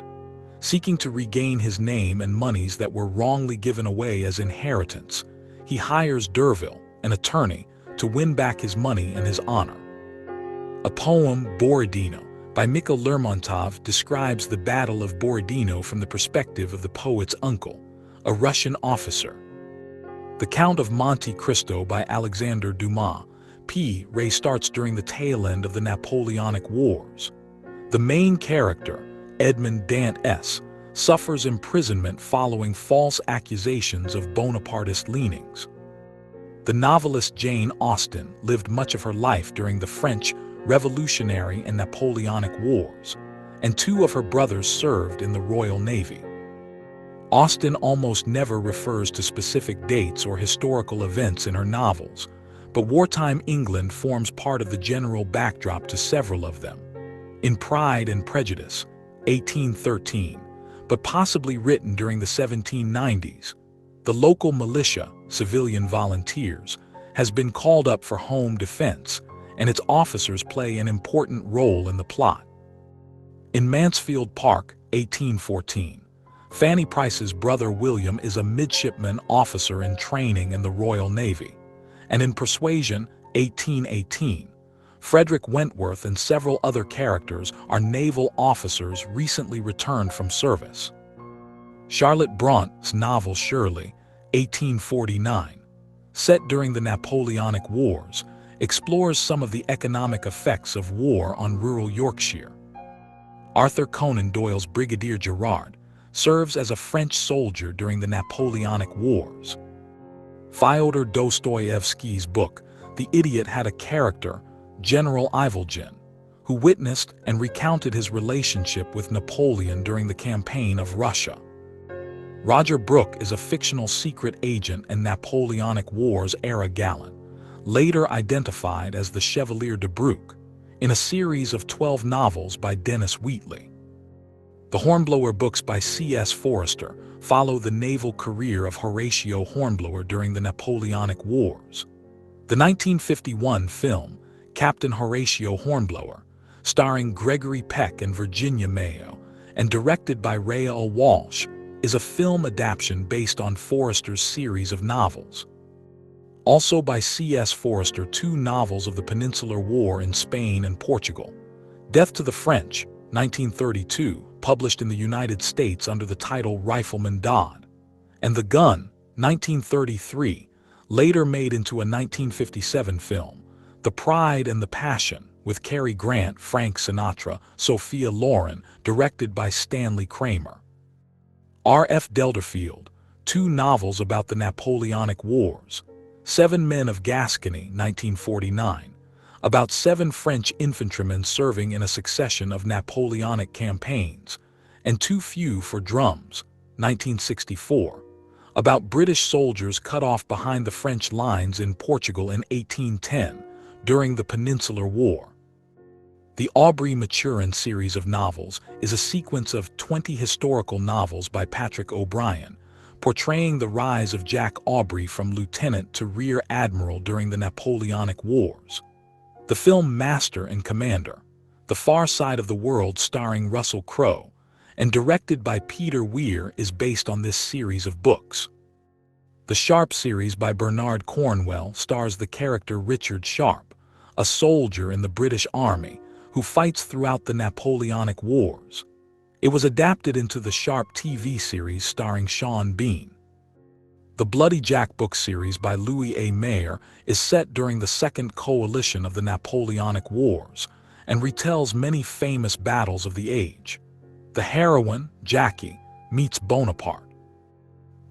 Seeking to regain his name and monies that were wrongly given away as inheritance, he hires Derville, an attorney, to win back his money and his honor. A poem, Borodino, by Mikhail Lermontov describes the Battle of Borodino from the perspective of the poet's uncle, a Russian officer. The Count of Monte Cristo by Alexander Dumas starts during the tail end of the Napoleonic Wars. The main character, Edmond Dantes, suffers imprisonment following false accusations of Bonapartist leanings. The novelist Jane Austen lived much of her life during the French, Revolutionary and Napoleonic Wars, and two of her brothers served in the Royal Navy. Austen almost never refers to specific dates or historical events in her novels, but wartime England forms part of the general backdrop to several of them. In Pride and Prejudice, 1813, but possibly written during the 1790s, the local militia, civilian volunteers, has been called up for home defense, and its officers play an important role in the plot. In Mansfield Park, 1814, Fanny Price's brother William is a midshipman officer in training in the Royal Navy, and in Persuasion, 1818, Frederick Wentworth and several other characters are naval officers recently returned from service. Charlotte Brant's novel Shirley, 1849, set during the Napoleonic Wars, explores some of the economic effects of war on rural Yorkshire. Arthur Conan Doyle's Brigadier Gerard serves as a French soldier during the Napoleonic Wars. Fyodor Dostoevsky's book, The Idiot, had a character, General Ivolgin, who witnessed and recounted his relationship with Napoleon during the campaign of Russia. Roger Brooke is a fictional secret agent and Napoleonic Wars era gallant, later identified as the Chevalier de Brooke, in a series of 12 novels by Dennis Wheatley. The Hornblower books by C.S. Forester follow the naval career of Horatio Hornblower during the Napoleonic Wars. The 1951 film, Captain Horatio Hornblower, starring Gregory Peck and Virginia Mayo, and directed by Rael Walsh, is a film adaptation based on Forester's series of novels. Also by C.S. Forester, 2 novels of the Peninsular War in Spain and Portugal. Death to the French, 1932, published in the United States under the title Rifleman Dodd. And The Gun, 1933, later made into a 1957 film, The Pride and the Passion, with Cary Grant, Frank Sinatra, Sophia Loren, directed by Stanley Kramer. R. F. Delderfield, 2 novels about the Napoleonic Wars. 7 Men of Gascony, 1949, about 7 French infantrymen serving in a succession of Napoleonic campaigns, and Too Few for Drums, 1964, about British soldiers cut off behind the French lines in Portugal in 1810 during the Peninsular War. The Aubrey Maturin series of novels is a sequence of 20 historical novels by Patrick O'Brian, portraying the rise of Jack Aubrey from lieutenant to rear admiral during the Napoleonic Wars. The film Master and Commander, The Far Side of the World, starring Russell Crowe, and directed by Peter Weir, is based on this series of books. The Sharpe series by Bernard Cornwell stars the character Richard Sharpe, a soldier in the British Army who fights throughout the Napoleonic Wars. It was adapted into the Sharpe TV series starring Sean Bean. The Bloody Jack book series by Louis A. Mayer is set during the Second Coalition of the Napoleonic Wars and retells many famous battles of the age. The heroine, Jackie, meets Bonaparte.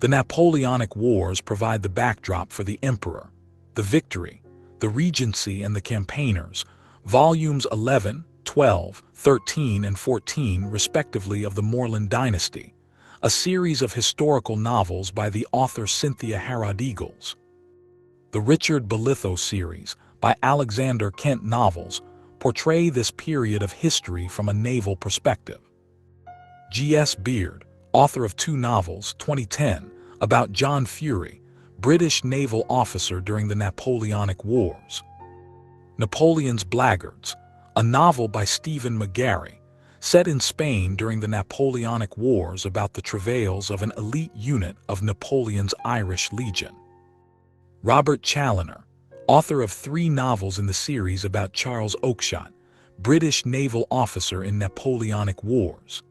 The Napoleonic Wars provide the backdrop for the Emperor, the Victory, the Regency, and the Campaigners, volumes 11, 12, 13, and 14 respectively of the Moreland Dynasty, a series of historical novels by the author Cynthia Harrod Eagles. The Richard Bolitho series by Alexander Kent novels portray this period of history from a naval perspective. G.S. Beard, author of 2 novels, 2010, about John Fury, British naval officer during the Napoleonic Wars. Napoleon's Blackguards, a novel by Stephen McGarry, set in Spain during the Napoleonic Wars about the travails of an elite unit of Napoleon's Irish Legion. Robert Challoner, author of 3 novels in the series about Charles Oakeshott, British naval officer in Napoleonic Wars.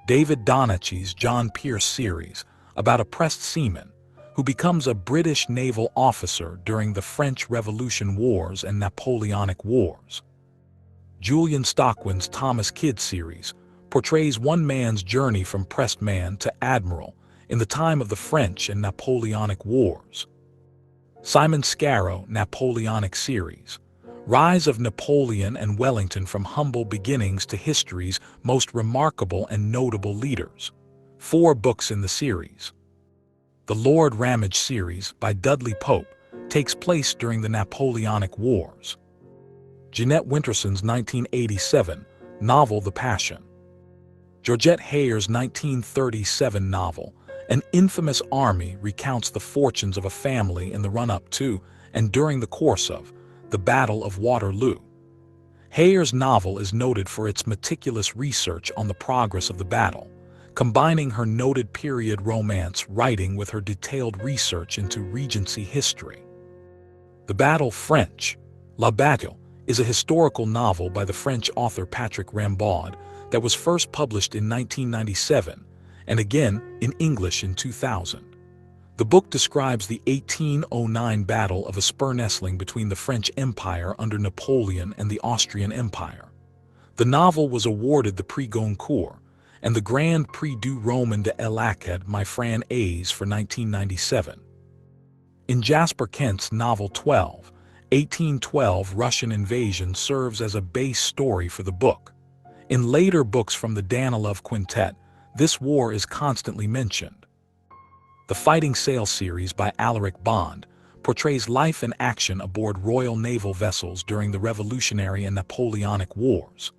David Donachie's John Pierce series about a pressed seaman who becomes a British naval officer during the French Revolution Wars and Napoleonic Wars. Julian Stockwin's Thomas Kidd series portrays one man's journey from pressed man to admiral in the time of the French and Napoleonic Wars. Simon Scarrow Napoleonic series, Rise of Napoleon and Wellington from humble beginnings to history's most remarkable and notable leaders. 4 books in the series. The Lord Ramage series by Dudley Pope takes place during the Napoleonic Wars. Jeanette Winterson's 1987 novel The Passion. Georgette Heyer's 1937 novel, An Infamous Army, recounts the fortunes of a family in the run-up to and during the course of the Battle of Waterloo. Heyer's novel is noted for its meticulous research on the progress of the battle, combining her noted period romance writing with her detailed research into Regency history. The Battle French, La Bataille, is a historical novel by the French author Patrick Rambaud that was first published in 1997 and again in English in 2000. The book describes the 1809 Battle of Spur-Nestling between the French Empire under Napoleon and the Austrian Empire. The novel was awarded the Prix Goncourt and the Grand Prix du Roman de l'Académie Française for 1997. In Jasper Kent's novel 12, 1812 Russian Invasion serves as a base story for the book. In later books from the Danilov Quintet, this war is constantly mentioned. The Fighting Sail series by Alaric Bond portrays life and action aboard Royal Naval vessels during the Revolutionary and Napoleonic Wars.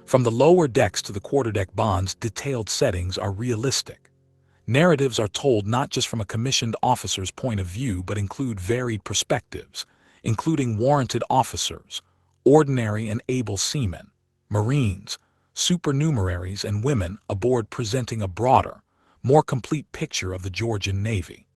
From the lower decks to the quarterdeck, Bond's detailed settings are realistic. Narratives are told not just from a commissioned officer's point of view but include varied perspectives, including warranted officers, ordinary and able seamen, Marines, supernumeraries, and women aboard, presenting a broader, more complete picture of the Georgian Navy.